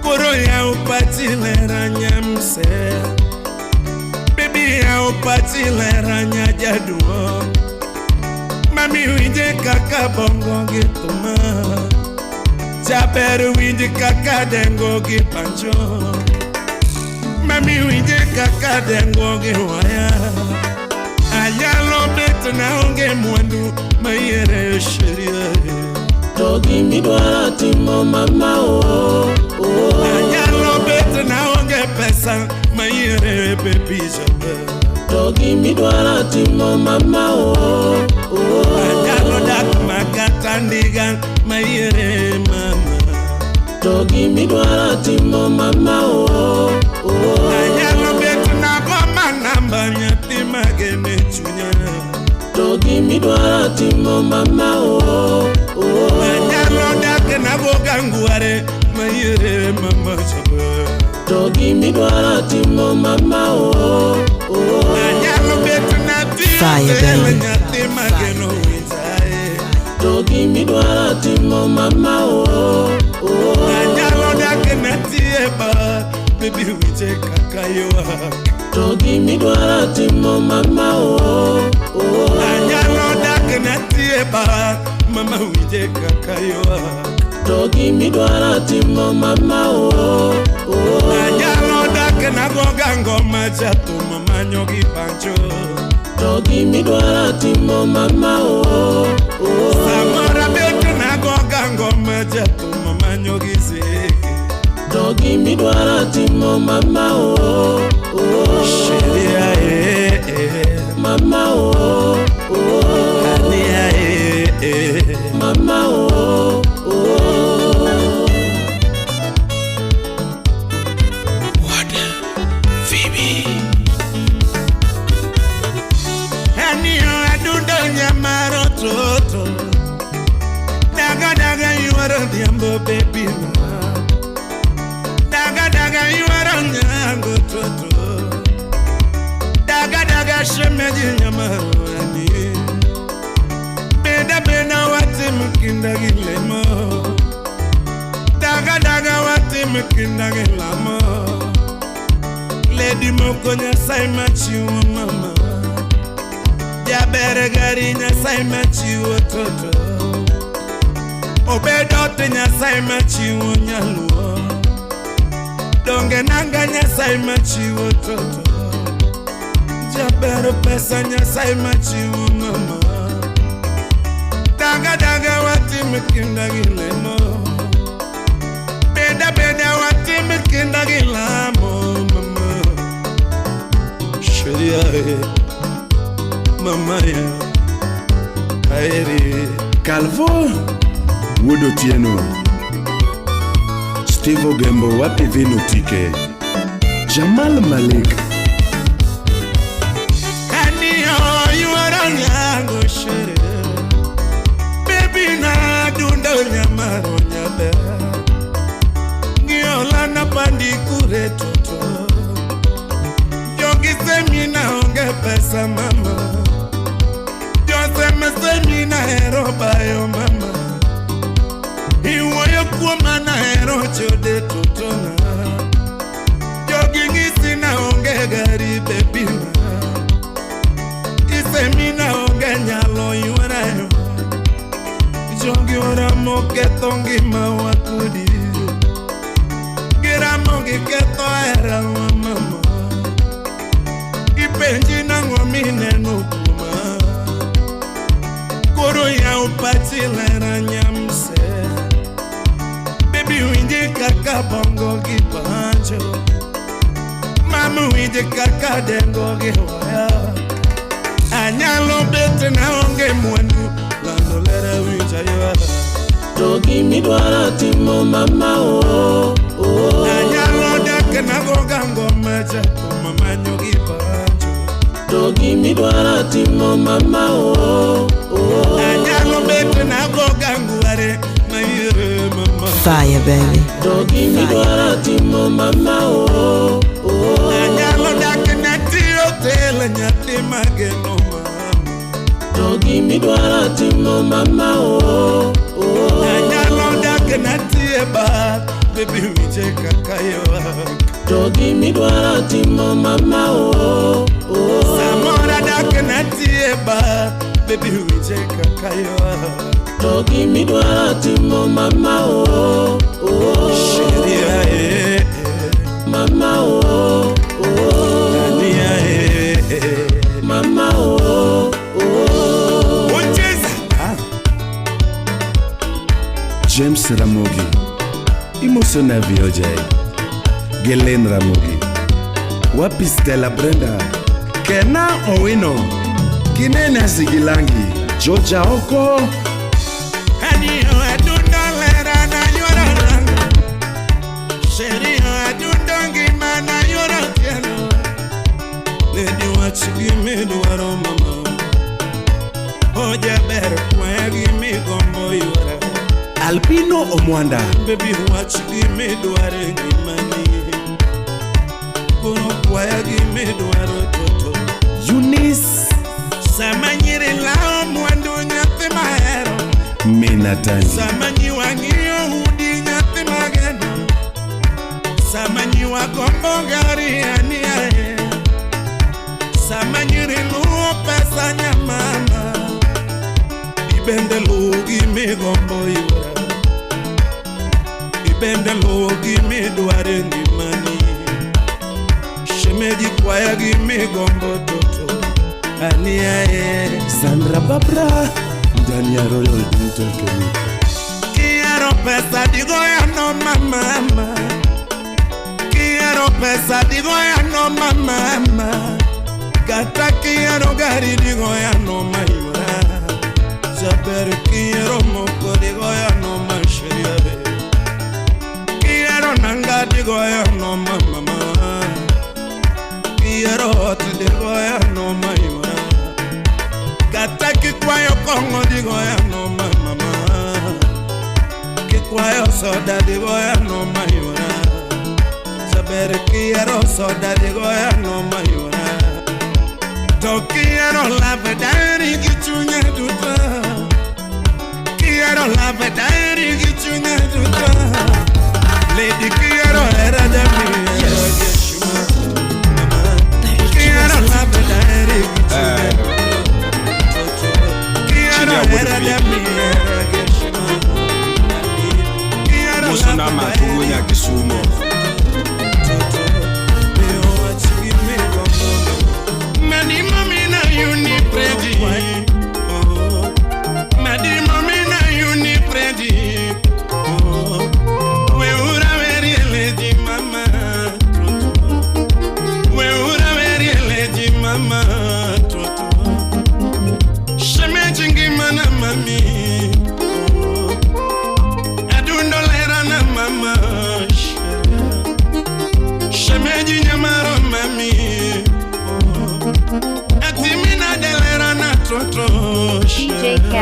Koro ya upati lera nyamse. Baby ya upati lera nyajaduo. Mami winje kaka bongo gituma. Chaperu winje kaka dengo gipancho. Mami winje kaka dengo giwaya. Ayalo beto na onge mwandu. Mayere sheria. Togi midwara timo mama oh. Ayalo beto na onge pesa. Mayere baby jabe. Togi midwara timo mama oh. Ayalo dak makatandigan. Mayere mama. Togi midwara timo mama oh. Ayalo beto na goma namba nyati magene chunya. Togi midwara timo mama oh. Ayalo dak na goganguare. Mayere mama jabe. Togi midwara timo mama oh. Ayalo beto na Fire, baby. nyati mageno winzae. Togi midwara timo mama oh. Ayalo dak na tieba. Baby winje kakayoa. Togi midwara timo mama oh. Ayalo dak na tieba. Mama winje kakayoa. Togi midwara timo mama oh. Ayalo dak na gogango majato mama nyogi pancho. Togi midwara timo mama oh. Samara beto na gogango majato mama nyogi zeke. Togi midwara timo mama oh. Sheria Mama oh. Ania Mama oh. Anio adundo nyamaro toto. Daga daga you are on the ambo baby ma. Daga daga you are on the ambo toto. Daga daga shemeji nyamaro ani. Beda beda wati mkinda gilemo. Daga daga wati mkinda gilamo. Lady moko nyasai machi wa mama. Jabere gari nyasai machi wa toto. Obedote nyasai machi wa nyaluo. Donge nanga nyasai machi wa toto. Jabere pesa nyasai machi wa mama. Daga daga wati watim kinda gilemo. Beda watim kinda gilamo mama. Sheria mama ya Airi Calvo Wodo Tieno Steve Ogembo wapi vino tike Jamal Malik Kaniyo yuaranyango shere Baby na dundo nyamaro nyabe Ngiola na pandi kure toto Jogi semina onge pesa mama Semina hero bayo mama Iwo yo kuoma na hero chode tutona Jogi ngisi na onge gari baby ma Isemina onge nyalo yuana yo Jogi ora moke tongi mawakudi Gira mongi keto era wa mama Ipenji na ngomine nukuma Koro ya upati lera nyamse Baby windi kaka bongo kipancho Mama windi kaka dengo giwaya Anyalo bete na onge mwanu Lando lera winja yuwa Togi midwara timo mama oh oh Anyalo dake na goga ngoma japo mama nyogi pancho Togi midwara timo mama oh oh Anyalo bete na goga nguare mayere mama Fire, baby. Togi midwara timo mama oh oh Anyalo dake na tiro tele nyati mageno mama Togi midwara timo mama oh oh Anyalo dake na tie ba baby wije kakayo Togi midwara timo mama oh oh Samora dake na tie ba baby wije kakayo Togi midwara timo mama oh oh Sheria mama oh oh Ania mama oh oh Ucheza James Ramogi Imosona Vioje Gelen Ramogi Wapi Stella Brenda Kena Owino Kinene Sigilangi Georgia Oko Anio adunda lera na yora ranga Sheria adunda ngima na yora tiano Lady what you give me duaro mama Oja ber kwa give me gombo yora Albino Omwanda Baby what you give me duaro ngima ni Kuno kwa give me duaro toto Eunice Samanyiri lao mwandu nyate mahero Minatani Samanyi wangio hudi nyate mageno Samanyi wakombo gari aniae Samanyiri luo pesa nyamama Ibende lugi migombo yura Ibende lugi midware ngimani Shemeji kwaya gi migombo toto Aniae Sandra Babra Dania Royal Dental Clinic Quiero pesa digo ya no mama Quiero pesa digo ya no mama Gata quiero gari digo ya no mayura Saber quiero moco digo ya no masheria Quiero nanga digo ya no mama Quiero hot digo ya no mayura Gata kikwayo kongo digo ya no mama Kikwayo soda digo ya no mayura Saber quiero soda digo ya no mayura Quiero la verdad y kichunya duta Quiero la verdad y kichunya duta Lady quiero era de mi Quiero la verdad y kichunya Quiero era de mi Quiero la verdad y Kisumo Madi mami na you ni predi Madi mami na you ni predi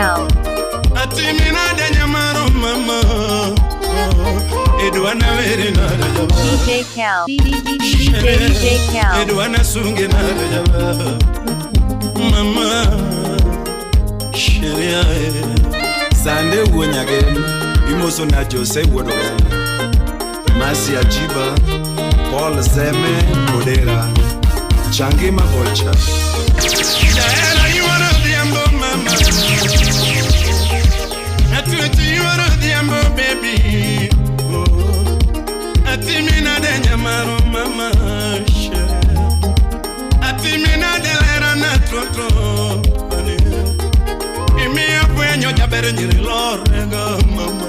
Khaled. Atimina de nyamaro mama. Edwana vere na rajaba. DJ Khaled. DJ Khaled. Edwana sunge na rajaba. Mama. Sheria. Sande wonyage. Imoso na Jose wodogan. Masi Ajiba. Paul Zeme Kodera. Changi Mabocha. Diana, you are the ambo mama. Atueti, you are the ambo baby. Atimina de nyamaro mama. Atimina de lera na trotro. Imi apuenyo jabere nyiri lorega mama.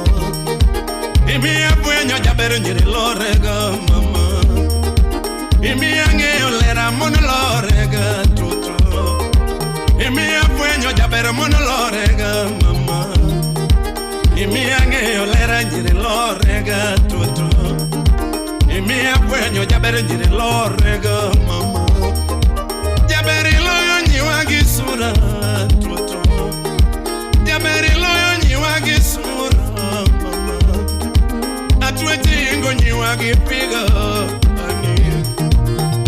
Imi apuenyo jabere nyiri lorega mama. Imi ange olera monolorega trotro. Imi apuenyo jabere monolorega mama. Imi ange olera nyiri lorega trotro. Imi apuenyo jabere nyiri lorega mama. Jabere loyo nyiwa gisura trotro. Jabere loyo nyiwa gisura mama. Atueti ingo nyiwa gipiga ani.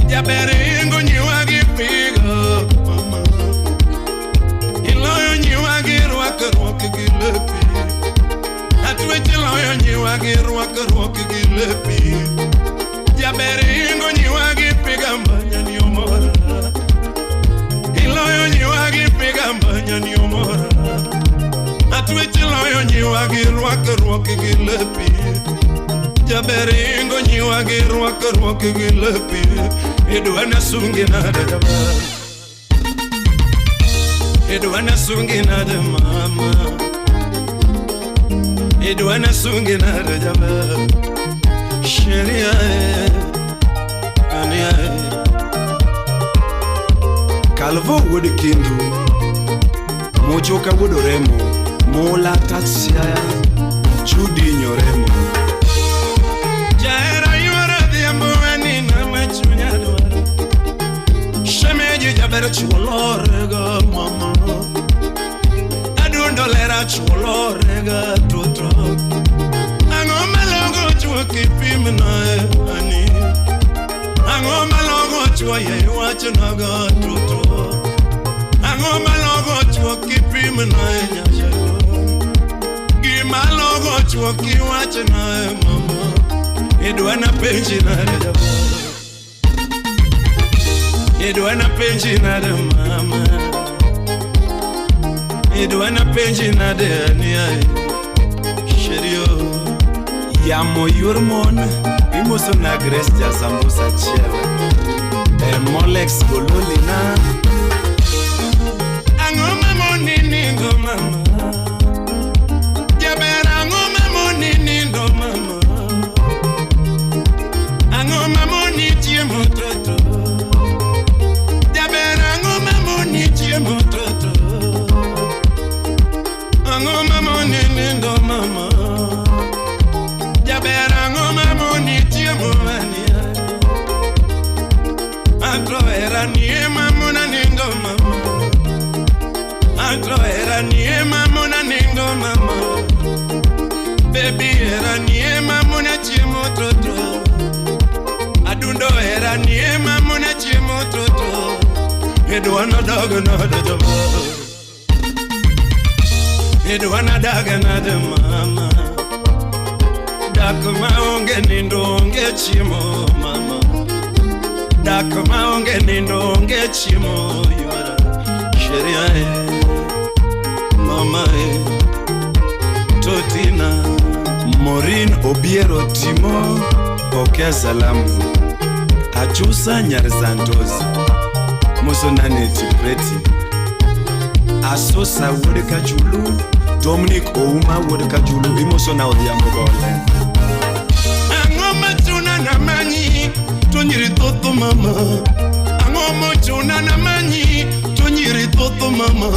Jabere ingo nyiwa gipiga mama. Iloyo nyiwa girwaka gilepi. Atueti loyo nyiwa girwaka gilepi. Jabere ingo nyiwa gipiga mbanya ni omora. Iloyo nyiwa gipiga mbanya ni omora. Atueti loyo nyiwa girwaka gilepi. Jabere ingo nyiwa girwaka gilepi. Edwana sungi na rajaba. Edwana sungi na de mama. Edwana sungi na rajaba. Sheria ania. Calvo would kindu. Mojoka would remo. Mola tatsia. Judy nyoremo. Jaira yora the ambuani na machunyado. Shemeji jabere chuolorega mama. Adundolera chuolorega trotro. Angoma logo chua kipimna ani. Angoma logo chua ye wachinaga trotro. Angoma logo chua kipimna nyajago. Gima logo chua kiwachina mama. Edwana penji na rajaba. Edwana penji na de mama. Edwana penji na de ania. Sherio Yamo yurmon Imoso na Grestia Zambusa chela Molex Gololina Angoma monini ndo mama. Jabera angoma monini ndo mama. Angoma moni tie mototo. Jabera angoma moni tie mototo. Angoma monini ndo mama. Jabera angoma moni tie moania. Antro era niema mona ningo mama. Antro era niema mona ningo mama. Baby era niema mona tie mototo. Adundo era niema mona tie mototo. Edwana daga na de jaba. Edwana daga na de mama. Dakma onge nindo onge chimo mama. Dakma onge nindo onge chimo yora. Sheria mama Totina Morin Obiero Timo Okezalamu Achusa Nyarzandozi Musonane Tipreti Asosa Wodeka Julu Dominic Ouma Wodeka Julu Imosona Odiamogole Angoma tuna na manyi Tonyiri toto mama. Angomo tuna na manyi Tonyiri toto mama.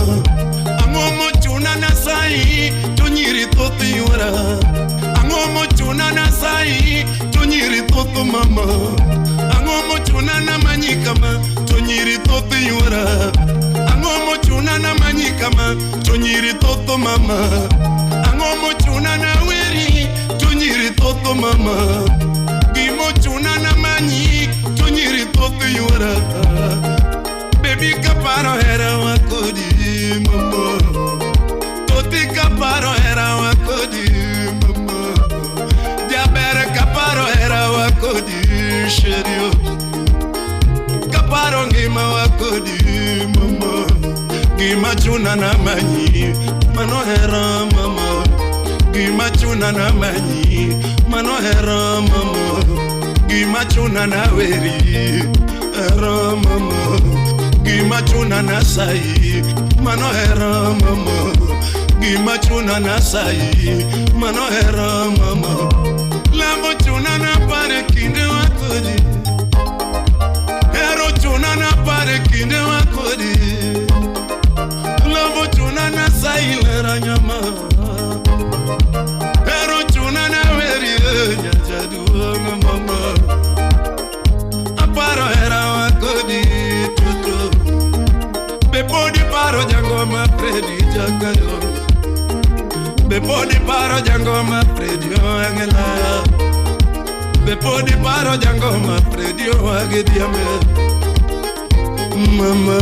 Angomo tuna na sai Tonyiri toto yora. Angomo tuna na sai Tonyiri toto mama. Angomo tuna na manyi kama Tonyiri toto yora. Angomo chuna na manyikama Tonyiri toto mama Angomo chuna na weri Tonyiri toto mama Gimo chuna na manyi Tonyiri toto yura Baby kaparo era wakodi mama Toti kaparo era wakodi mama Jabere kaparo era wakodi sherio Kaparo ngima wakodi mama Gima chuna na manyi Mano hera mama Gima chuna na manyi Mano hera mama Gima chuna na weri Hera mama Gima chuna na sai Mano hera mama Gima chuna na sai Mano hera mama Lambo chuna na pare kinde wakodi Hero chuna na pare kinde wakodi Lambo chuna na sai lera nyama Hero chuna na weri Nyajadu mama Aparo hera wakodi tutu Bepodi paro jangoma predi jakayo Bepodi paro jangoma predi angela Bepodi paro jangoma predi agediame Mama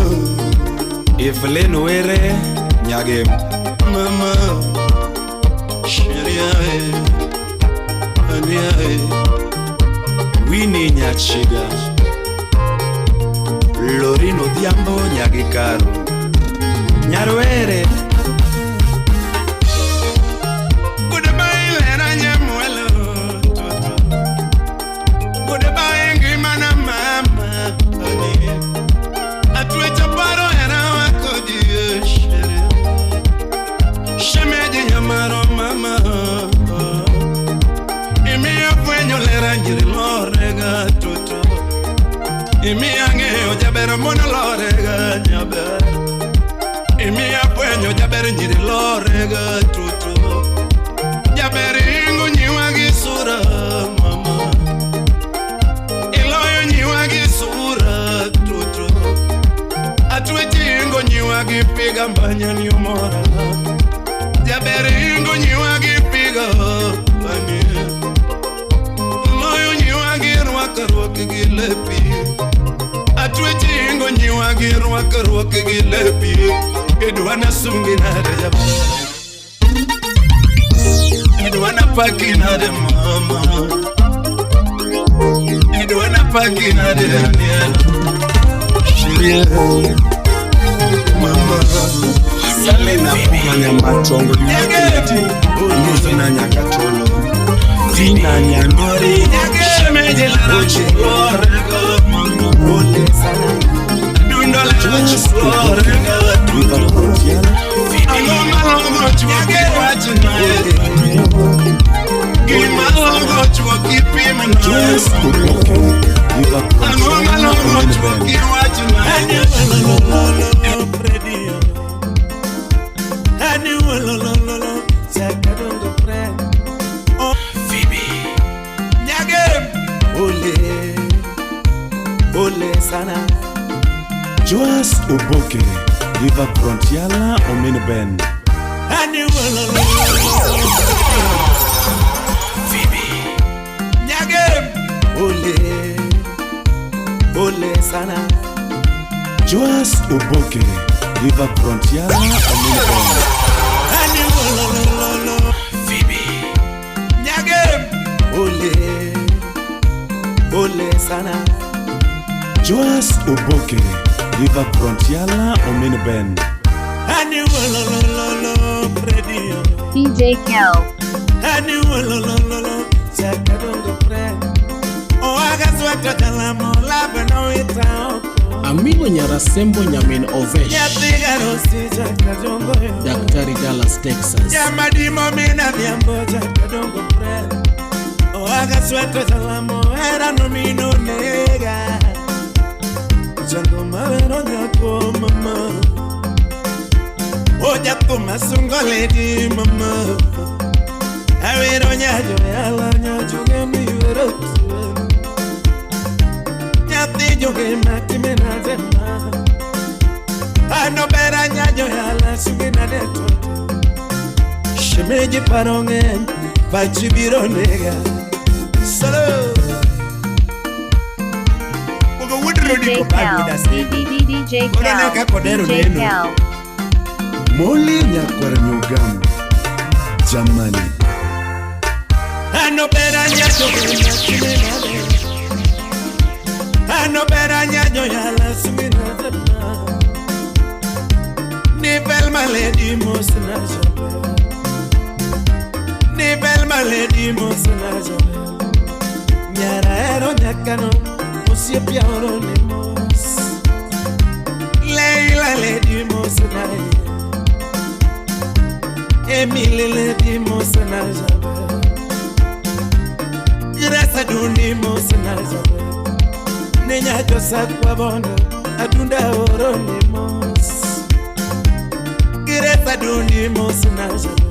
Ifle were nyage Mama Sheria Ania Wini nyachiga Lorino diambo nyage karo Nyarwere Goodbye lera nyamuelo toto Goodbye ngimana mama Atwe chaparo era wakodi shere Shemeje nyamaro mama Imi afwenyo lera njiri lorega toto Imi angeo jabera mono lorega nyaber Imi apwenyo jabera njiri lorega tutu Jabera ingo nyiwa gisura mama Iloyo nyiwa gisura tutu Atwechi ingo nyiwa gipiga mbanya ni umora Jabera ingo nyiwa gipiga bani Iloyo nyiwa girwa karwaki gilepi Atwechi ingo nyiwa girwa karwaki gilepi Edwana sungi na rejaba Edwana paki na de mama Edwana paki na de aniela Shiria Mama Salina kumanya matongo Nyageti Nuzina nyakatolo Zina nyandori Shemeje lara chulorego Mama Ole sana Dundo lara chulorego Angoma longo chwoki wachina Gima longo chwoki pima na Angoma longo chwoki wachina Predio Hani wololololo Sakadongo pre Phoebe Nyagem Ole Ole sana Joas Oboke River Frontiala Omini Ben Phoebe Nyagem Ole Ole sana Joas Oboke River Frontiala Omini Ben Phoebe Nyagem Ole Ole sana Joas Oboke River Frontiala Omini Ben DJ Kel. Amigo Nyarasembo Nyamin Ovesh Daktari Dallas, Texas Oja kuma sungo lady mama Awero nyajo yala nyajo gemi urotu Nyati joge mati menazema Ano bera nyajo yala sugina deto Shemeji parongen Bachibiro nega Solo Ugo wudro di kopadu da se DJ Korona ka kodero DJ neno Cal. Moli nyakwara nyogam Jamani Ano bera nyajo yala sugina deto Ano bera nyajo yala sugina deto Ni belle maladie mosna jabe Ni belle maladie mosna jabe Nyara ero nyakano Mosie piaoro ni mos Leila lady mosna Emile lady mosna jabe Grasa dundi mosna jabe Nenya josa kwa bono Adunda oro ni mos Grasa dundi mosna jabe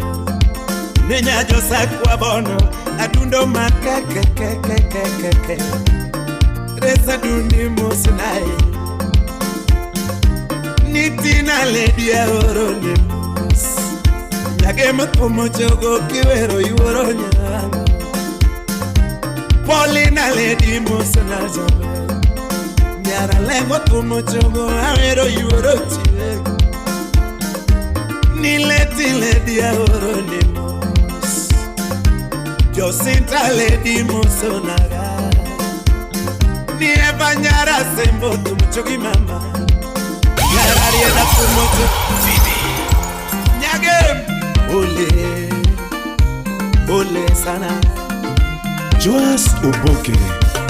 Nenya josa kwa bono Adundo makakakakakakaka Grasa dundi mosna Nitina lady oro ni mos Yage makomo jogo kiwero yuoro nyanga Paulina lady mosna jabe Nyara lengo tumo jogo awero yuoro chiwego Ni lady oro ni mos Josinta lady mosonaga Ni eva nyara sembo tumo jogi mama Nyara rieda tumo jogi Nyage Ole sana Joas Oboke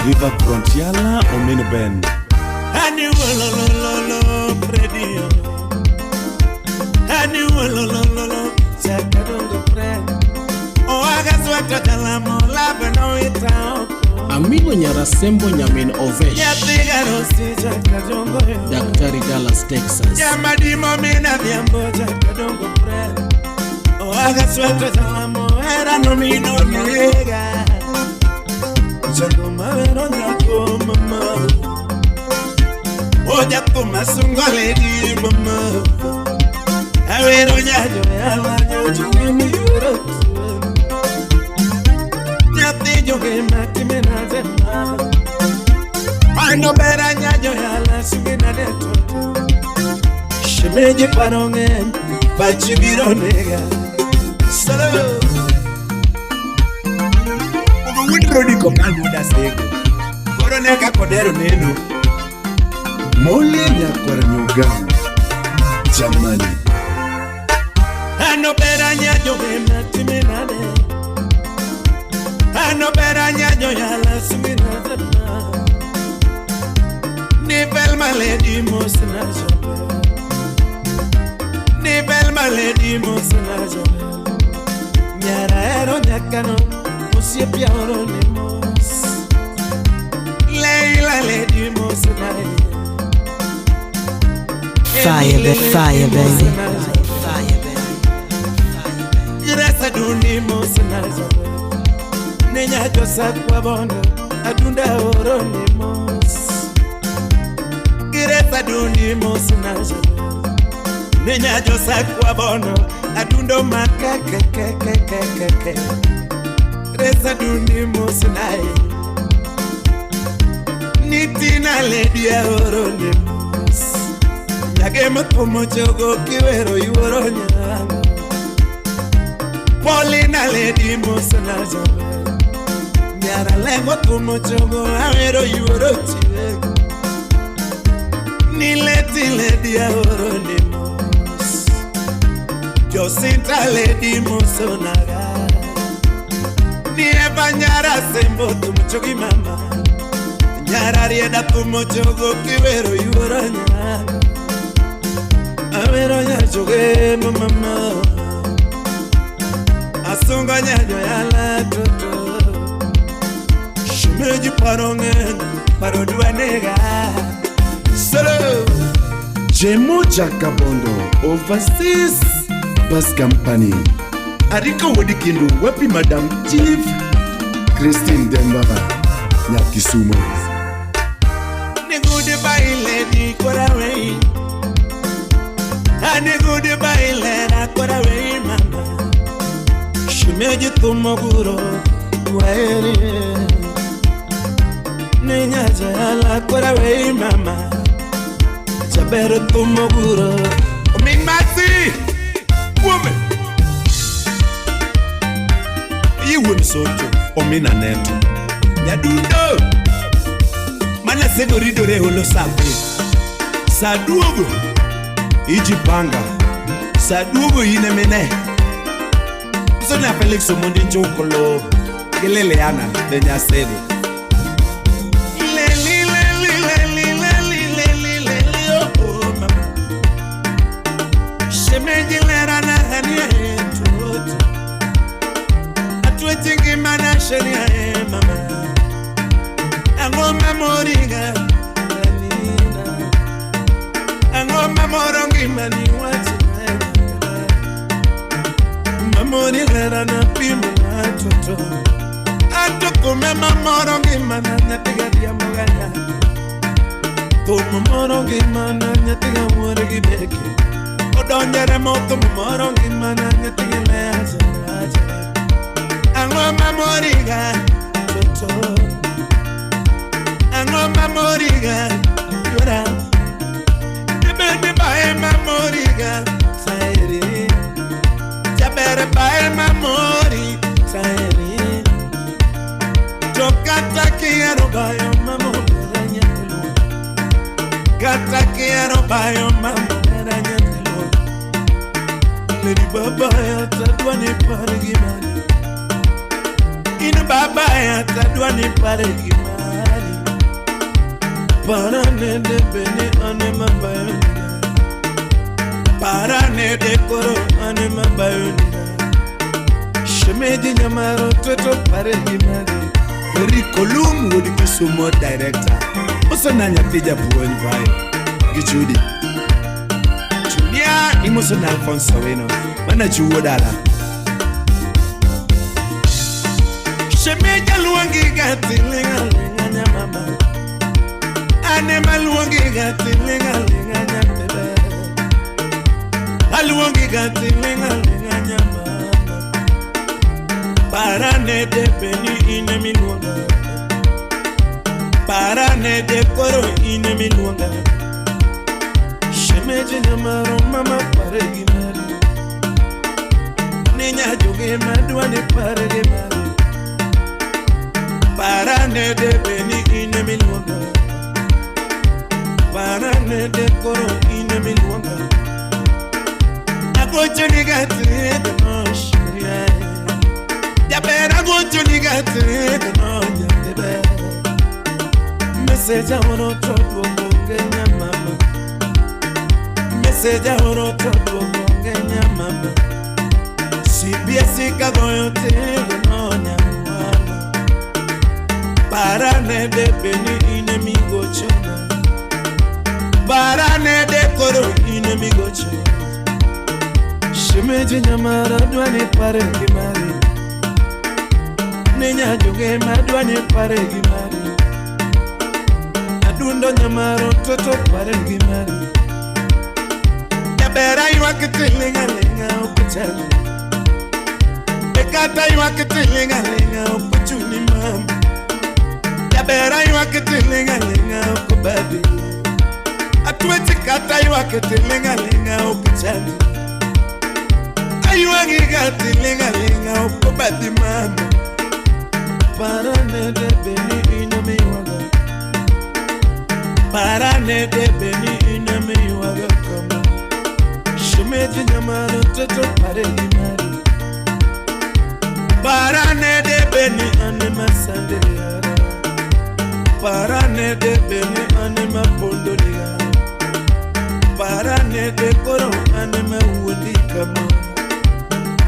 River Frontiala Omenben Ani wololololo predio Ani wololololo Chakadongo pre O agaswata dalamo labano itao Amigo Nyarasembo Nyamin Ovesh, Nyapigano si chakadongo Daktari Dallas, Texas. Yamadimo mina diambo chakadongo pre O agaswata dalamo era no mino niega Chakoma vero nyako mama Oja tuma sunga lady mama Awero nyajo yala nyoju ngemi yurotu Nyati joge mati mena zema Ano bera nyajo yala sugina deto Shemeji parongen Bachibiro nega Solo Ugo wudro di kokandu da sego Korona ka kodero neno Moli nyakwara nyogam Jamani Ano bera nyajo mati mena de Ano bera nyajo yala sugina zema Ni belle maladie mosna jabe Ni belle maladie mosna jabe Nyara ero nyakano Mosie piaoro ni mos Leila lady mosna Fire, fire, baby. Fire, baby. Grasa dundi mosna jabe Nenya josa kwa bono Adunda oro ni mos Grasa dundi mosna jabe Nenya josa kwa bono Adundo makakakakakaka Grasa dundi mosna Nitina lady oro ni mos Yage makomo jogo kiwero yuoro nyanga Paulina lady mosna jabe Nyara lengo tumo jogo awero yuoro chiwego Ni lady oro ni mos Josinta lady mosonaga Ni eva nyara sembo tumo jogi mama Nyara rieda tumo jogo kiwero yuoro nyanga Awero nyajoge mama Asunga nyajo yala toto Shemeji parongen Parodua nega Solo Jemo Jakabondo Overseas Bus Company Ariko Wodikindu Wapi Madam Chief Christine Dembaba Nyakisumo Ni good bye lady Korawe Ani gudi baile na kora wei mama Shimeji tumoguro waeri Ninya jala kora wei mama Chabero tumoguro Oming masi Woman Iwun soto Omina neto Nyadundo Mana segorido re holo sabi Saduogo Ijipanga Saduogo inemene Sona Felix Omondi Njokolo Gelele yana Denya sebe Shemejilera na hania etuoto Atuetingi mana sheria mama Ango memoriga Anina Ango memorongi mani wati Memoriga na pima na toto Atoko memorongi mana nyatiga dia maganya Tomo morongi mana nyatiga morigi beke Odonyere moto morongi mana nyatiga leaza Ango memoriga toto Ango memoriga yora Dibende bae memoriga sairi Jabere bae memori sairi Jokata kiero bayo memoriga nyatelo Gata kiero bayo memoriga nyatelo Lady baba ya tadwa ni parigi mani Inu baba ya tadwa ni parigi mani Parane de beni anema bayonida Parane de koro anema bayonida Shemeji nyamaro toto paregi mani Rico Lum wodi kisumo director Oso nanya pija buoni vai Gichudi Julia imoso na Alfonso Weno Mana chuodala Shemeji luangi gati linga linga nyamama Anema luongi gati linga linga nyamebe Aluongi gati linga linga nyamama Parane de beni inemi luonga Parane de koro inemi luonga Shemeji nyamaro mama paregi mari Ninya joge madwane paregi mari Parane de beni inemi luonga Parane de koro inemi luonga Agocho nigati de no shiria Yabera agocho nigati de no yabebe Message oro todo kongenya mama Message oro todo kongenya mama CBS kagoyo tele no nyamwana Parane de beni inemi gochona Parane de koro inemi gochona Shemeji nyamara dwani paregi mari Ninya joge madwani paregi mari Adundo nyamaro toto paregi mari Yabera iwakitilinga linga ukutali Ekata iwakitilinga linga ukuchuni mama Yabera iwakitilinga linga ukubadi Atueti kata iwakitilinga linga ukutali Ayuangi gati linga linga ukubadi mama Parane de beni inami waga Parane de beni inami waga kama Shemeji nyamaro toto paregi mari Parane de beni anima sande yara Parane de beni anima pondo yara Parane de koro anima wudi kama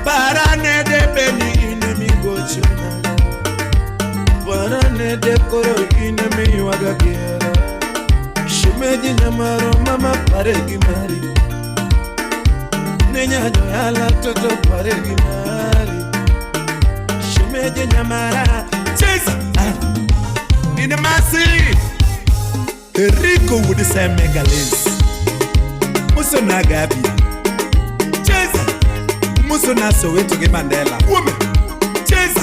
Parane de beni inami gochona Parane de koro inami waga kiara Shemeji nyamaro mama paregi mari Ninya joyala toto paregi mari Shemeji nyamara Chase In the massive Rico would say megalins muso na Gabi cheza muso na Soweto ge Mandela ume cheza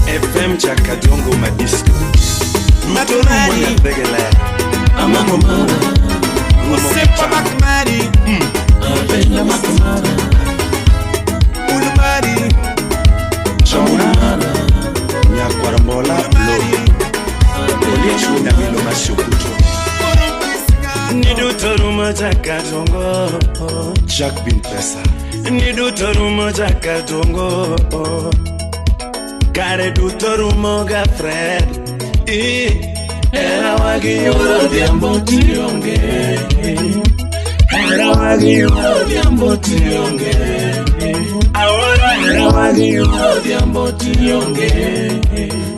FM Chakadongo Madisco Matonari Begele Amakomara Usepa Makamari Apenda Makomara Ulumari Chamurara Nyakwarambola Olichu na milo mashukuto Nidu Toruma Chakadongo Jack Bin Pesa Nidu Toruma Chakadongo Kare du Torumo ga Fred Era wagi yoro diambo tionge Era wagi yoro diambo tionge Ahora era wagi yoro diambo tionge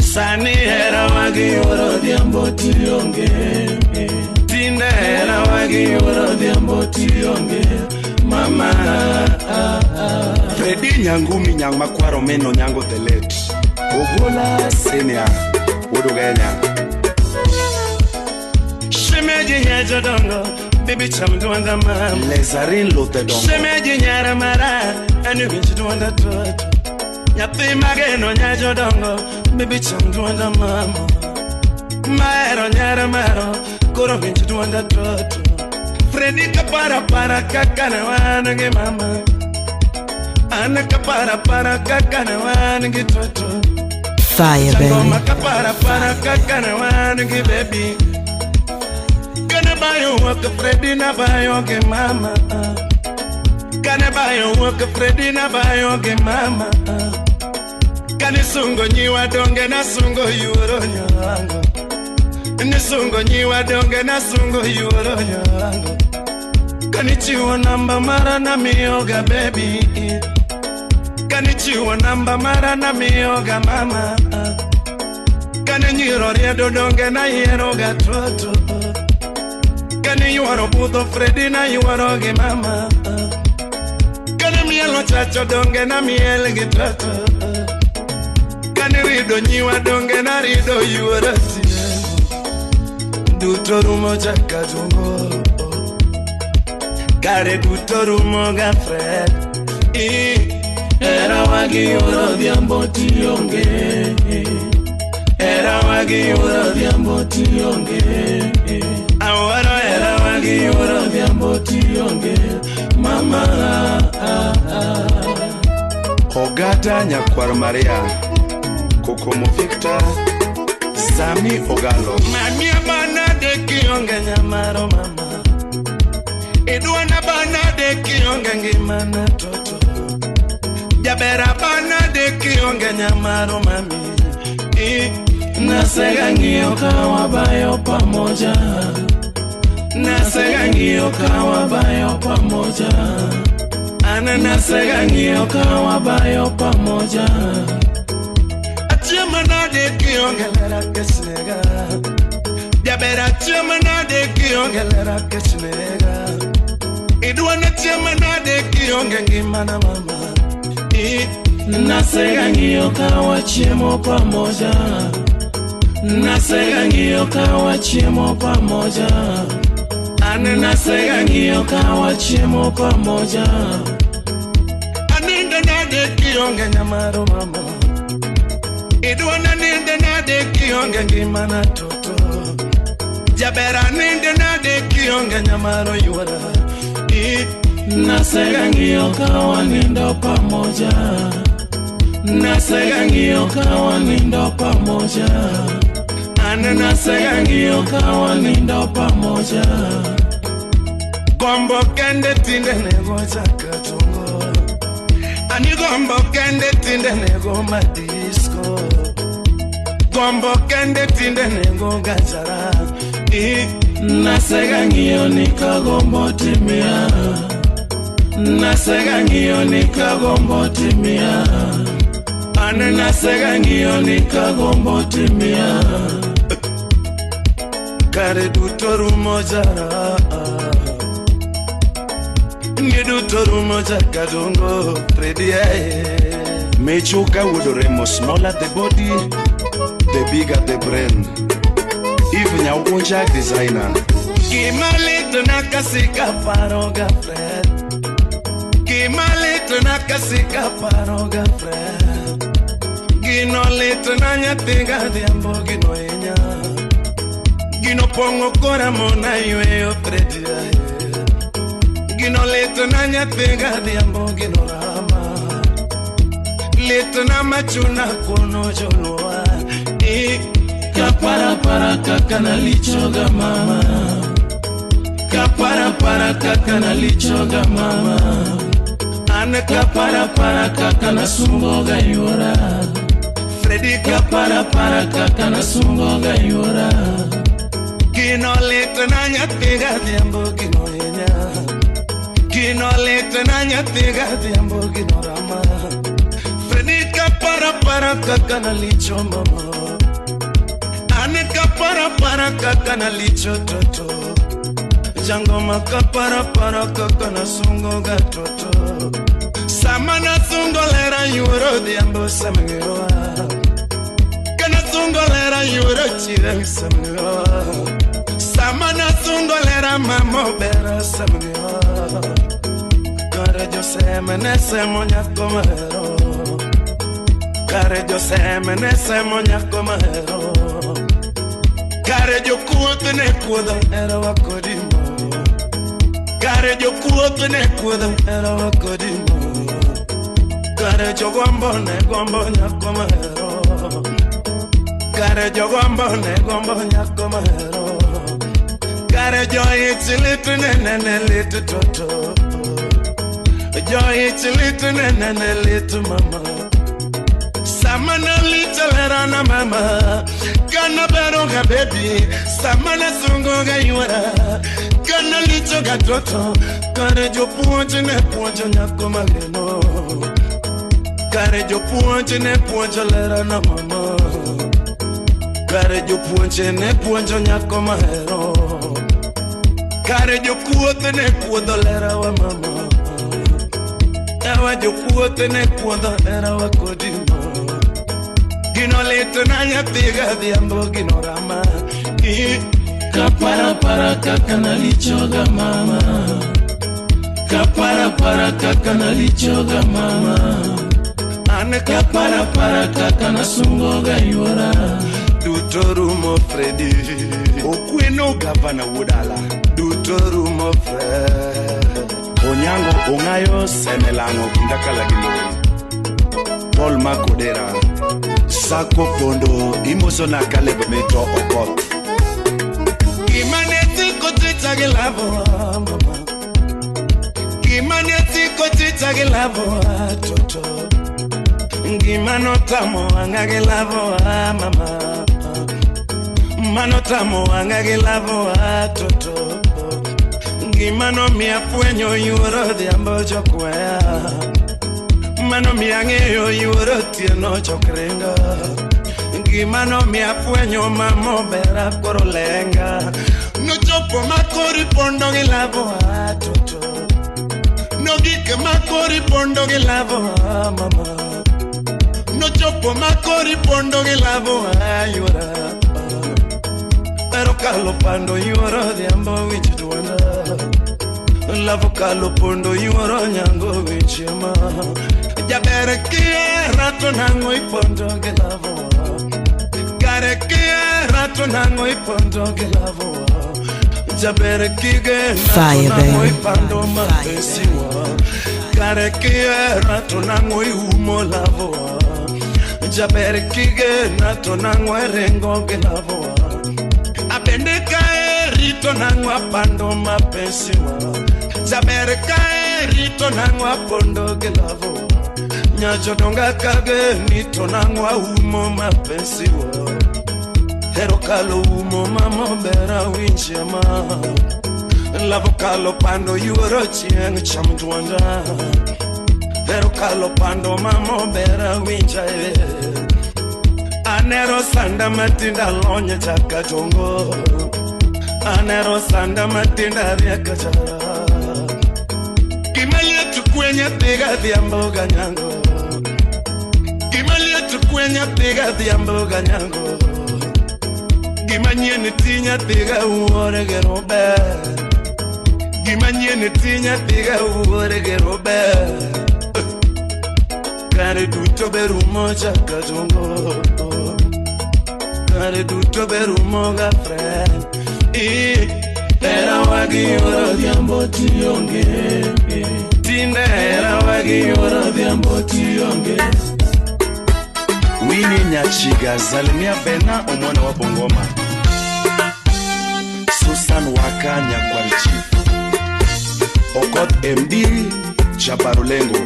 Sani era wagi Yoro diambo tionge Tina era wagi Yoro diambo tionge Mama Fredi nyangumi nyang makwaro meno nyango telet Ogola senia Wodogenya Shemeji nyajo dongo Baby cham duanda mama Lezarin lote dongo Shemeji nyara mara Anu binchi duanda toto Nyapi mageno nyajo dongo Baby cham duanda mama Maero nyara maro Koro binchi duanda toto Fredi kapara para kakana wanage mama Ana kapara para kakana wanage toto Fire, baby. Kapara para kakana wanage baby Gonna buy you work a Freddy na buy you okay mama Gonna buy you work a Freddy na buy you okay mama Gonna sungo nyiwa donge na sungo yuro nyango Ni sungo nyiwa donge na sungo yuro nyango Gonna chiwa namba mara na miyoga baby Gonna chiwa namba mara na miyoga mama Gonna nyiro riedo donge na yeroga toto Kani yuaro budho Freddy na yuaro ge mama Kani mielo chacho donge na miel ge toto Kani rido nyiwa donge na rido yuaro tiengo Duto rumo chaka tungo Kare duto rumo ga Fred Era wagi yoro diambo tionge Era wagi yoro diambo tionge Ahora Era wagi yoro diambo tionge Mama Ogata Nyakwar Maria Kokomo Victor Sami Ogalo Mami abana de kionge nyamaro mama Edwana bana de kionge ngimana toto Jabera bana de kionge nyamaro mami Nasega ngio kawa bayo pamoja Nasega ngio kawa bayo pamoja Ana nasega ngio kawa bayo pamoja Achema na de kionge lera kesnega Jabera achema na de kionge lera kesnega Edwana achema na de kionge ngimana mama Nasega ngio kawa chiemo pamoja Nasega ngio kawa chiemo pamoja Ane nasega ngio kawa chiemo pamoja Aninda na de kionge nyamaro mama Edwana ninda na de kionge ngimana toto Jabera ninda na de kionge nyamaro yuara Nasega ngio kawa nindo pamoja Nasega ngio kawa nindo pamoja Ana nasega ngio kawa nindo pamoja Gombo kende tinde nego chakatungo Ani gombo kende tinde nego madisco Gombo kende tinde nego gachara Nasega ngio nikagombo timia Nasega ngio nikagombo timia Ane nasega ngio nikagombo timia Kare duto rumo jara Nge duto rumo chakatungo Freddy Mechuka Wodoremo small at the body the bigger the brand. Even your own jack designer. Kimalito nakasika paroga Fred. Kimalito nakasika paroga Fred. Ginolito nanyatinga diambo ginoenya. Gino pongo kora mona yueo Fred. Ginolito nanyatinga diambo ginorama. Lito na machuna kono joloa. Kapara para kakana lichoga mama. Kapara para kakana lichoga mama. Ane kapara para kakana sungoga yura. Freddy Kapara para kakana sungoga yura. Gino lito na nyatiga diambo ginoenya. Gino lito na nyatiga diambo ginorama. Freddy kapara para kakana licho mama. Ane kapara para kakana licho toto. Jangoma kapara para kakana sungo gatoto. Samana sungo lera yuro diambo samiro. Kana sungo lera yuro chirang samiro. Samana sungo lera mamo bera samiro. Kare jose menese monya komero. Kare jose menese monya komero. Kare jo kuote ne kuoda era wakodimo. Kare jo kuote ne kuoda era wakodimo. Kare jo gombo nyakomero. Kare jo gombo nyakomero. Kare jo itilitu nene litu toto. Jo itilitu nene litu mama. Samana little na mama. Kana beroga baby. Samana sungo ga yura. Kana little ga toto. Kare jo puonje ne puonjo nyako mageno. Kare jo puonje ne puonjo lera na mama. Kare jo puonje ne puonjo nyako mahero. Kare jo kuote ne kuodo lera wa mama. Ewa jo kuote ne kuodo lera wa kodimo. Gino lito na nyatiga diambo ginorama. Kapara para kakana lichoga mama. Kapara para kakana lichoga mama. Ane Kapara para kakana sungoga yura. Dutorumo Freddy. Okweno gavana Wodala. Dutorumo Fred. Onyango ongayo semelango kindakala gino. Paul Makodera. Sako Pondo imoso na Caleb Meto Okot. Kimaneti kotita gelavo mama. Kimaneti kotita gelavo toto. Ngimano tamo angagelavo mama. Mano tamo angagelavo toto. Ngimano miapuenyo yuro diambo jokwea. Mano miangeyo yuro tieno chokrenga. Ngimano miapuenyo mamo bera korolenga. No chopo makori pondo gelavo toto. No gike makori pondo gelavo mama. No chopo makori pondo gelavo yura. Pero calo pando yura diambo wichituana. Lavo calo pondo yura nyango wichima. Jabere kie rato nango ipondo gelavo. Gare kie rato nango ipondo gelavo. Jabere kie Fire, rato nango baby. ipando mapesiwa. Gare kie rato nango iumo lavo. Jabere kie rato nango erengo gelavo. Abende kae rito nango apando mapesiwa. Jabere kae rito nango apondo gelavo. Nyajo donga kage nito nangwa umo mapensiwa. Hero kalo umo mamo bera winchema. Lavo kalo pando yuoro chieng chamdwanda. Hero kalo pando mamo bera wincha. Anero sanda matinda lonye chaka jongo. Anero sanda matinda riaka jara. Kimalia tukwenye tiga diambo ganyango. kwenya tiga diambo ganyango gimanyeni tinya tiga uore gerobe gimanyeni tinya tiga uore gerobe kare duto berumo chakatongo kare duto berumo ga friend era wagi oro diambo tionge tinde era wagi oro diambo tionge Winnie Nyachiga Zalimia Bena omwana wa Bongoma Susan Wakanya Kwarichi Okot MD Chabarulengo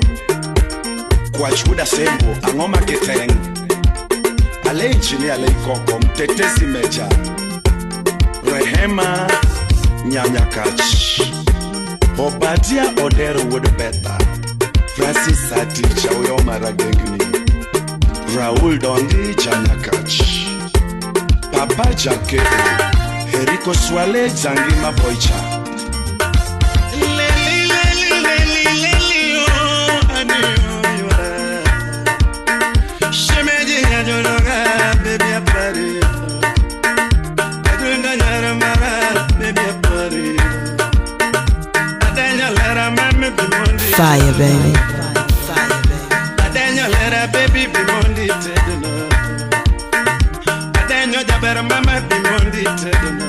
Kwachuda Sembo Angoma Keteng Ale Inchini Ale Koko Mtetesi Meja Rehema Nyanyakach Obadia Odero Wodebeta Francis Sati Chauyo Maragengni Raul Dondi Janakach Papa Jake Eriko Swale Zangima Boycha Leli leli leli leli oh adiyo Shemeji yajonoga baby apari Adunda nyara mara baby apari Adanya lara mame bimondi Fire, baby. Adanya lara baby bimondi tedna Adanya jabera mama bimondi tedna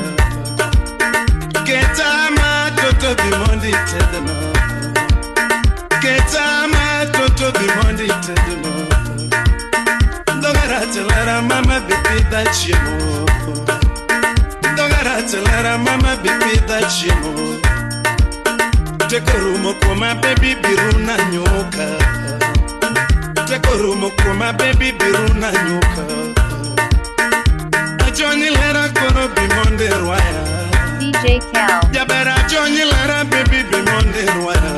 Ketama toto bimondi tedna Ketama toto bimondi tedna Dogarate lara mama bibi da chimo Dogarate lara mama bibi da chimo Tekorumo koma baby biruna nyoka Tekorumo koma baby biruna nyoka Ajoni lera koro bimonde rwaya DJ Cal. Jabera ajoni lera baby bimonde rwaya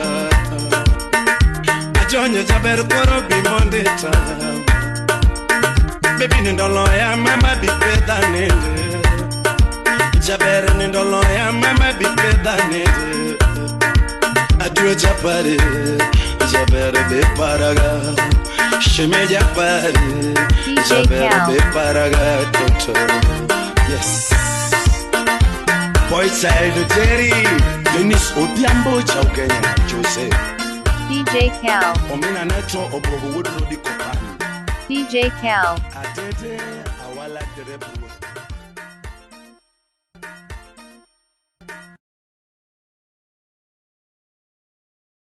Ajoni jaber koro bimonde ta Baby nindoloya mama bipeda nende Jaber nindoloya mama bipeda nende Adue japare Jabere be paraga Sheme japare Jabere be paraga toto Yes Boy child Jerry Denis Odiambo Chaukenya Jose DJ Cal. Omina neto obogo wodo di kopani DJ Cal. Atete awala terebu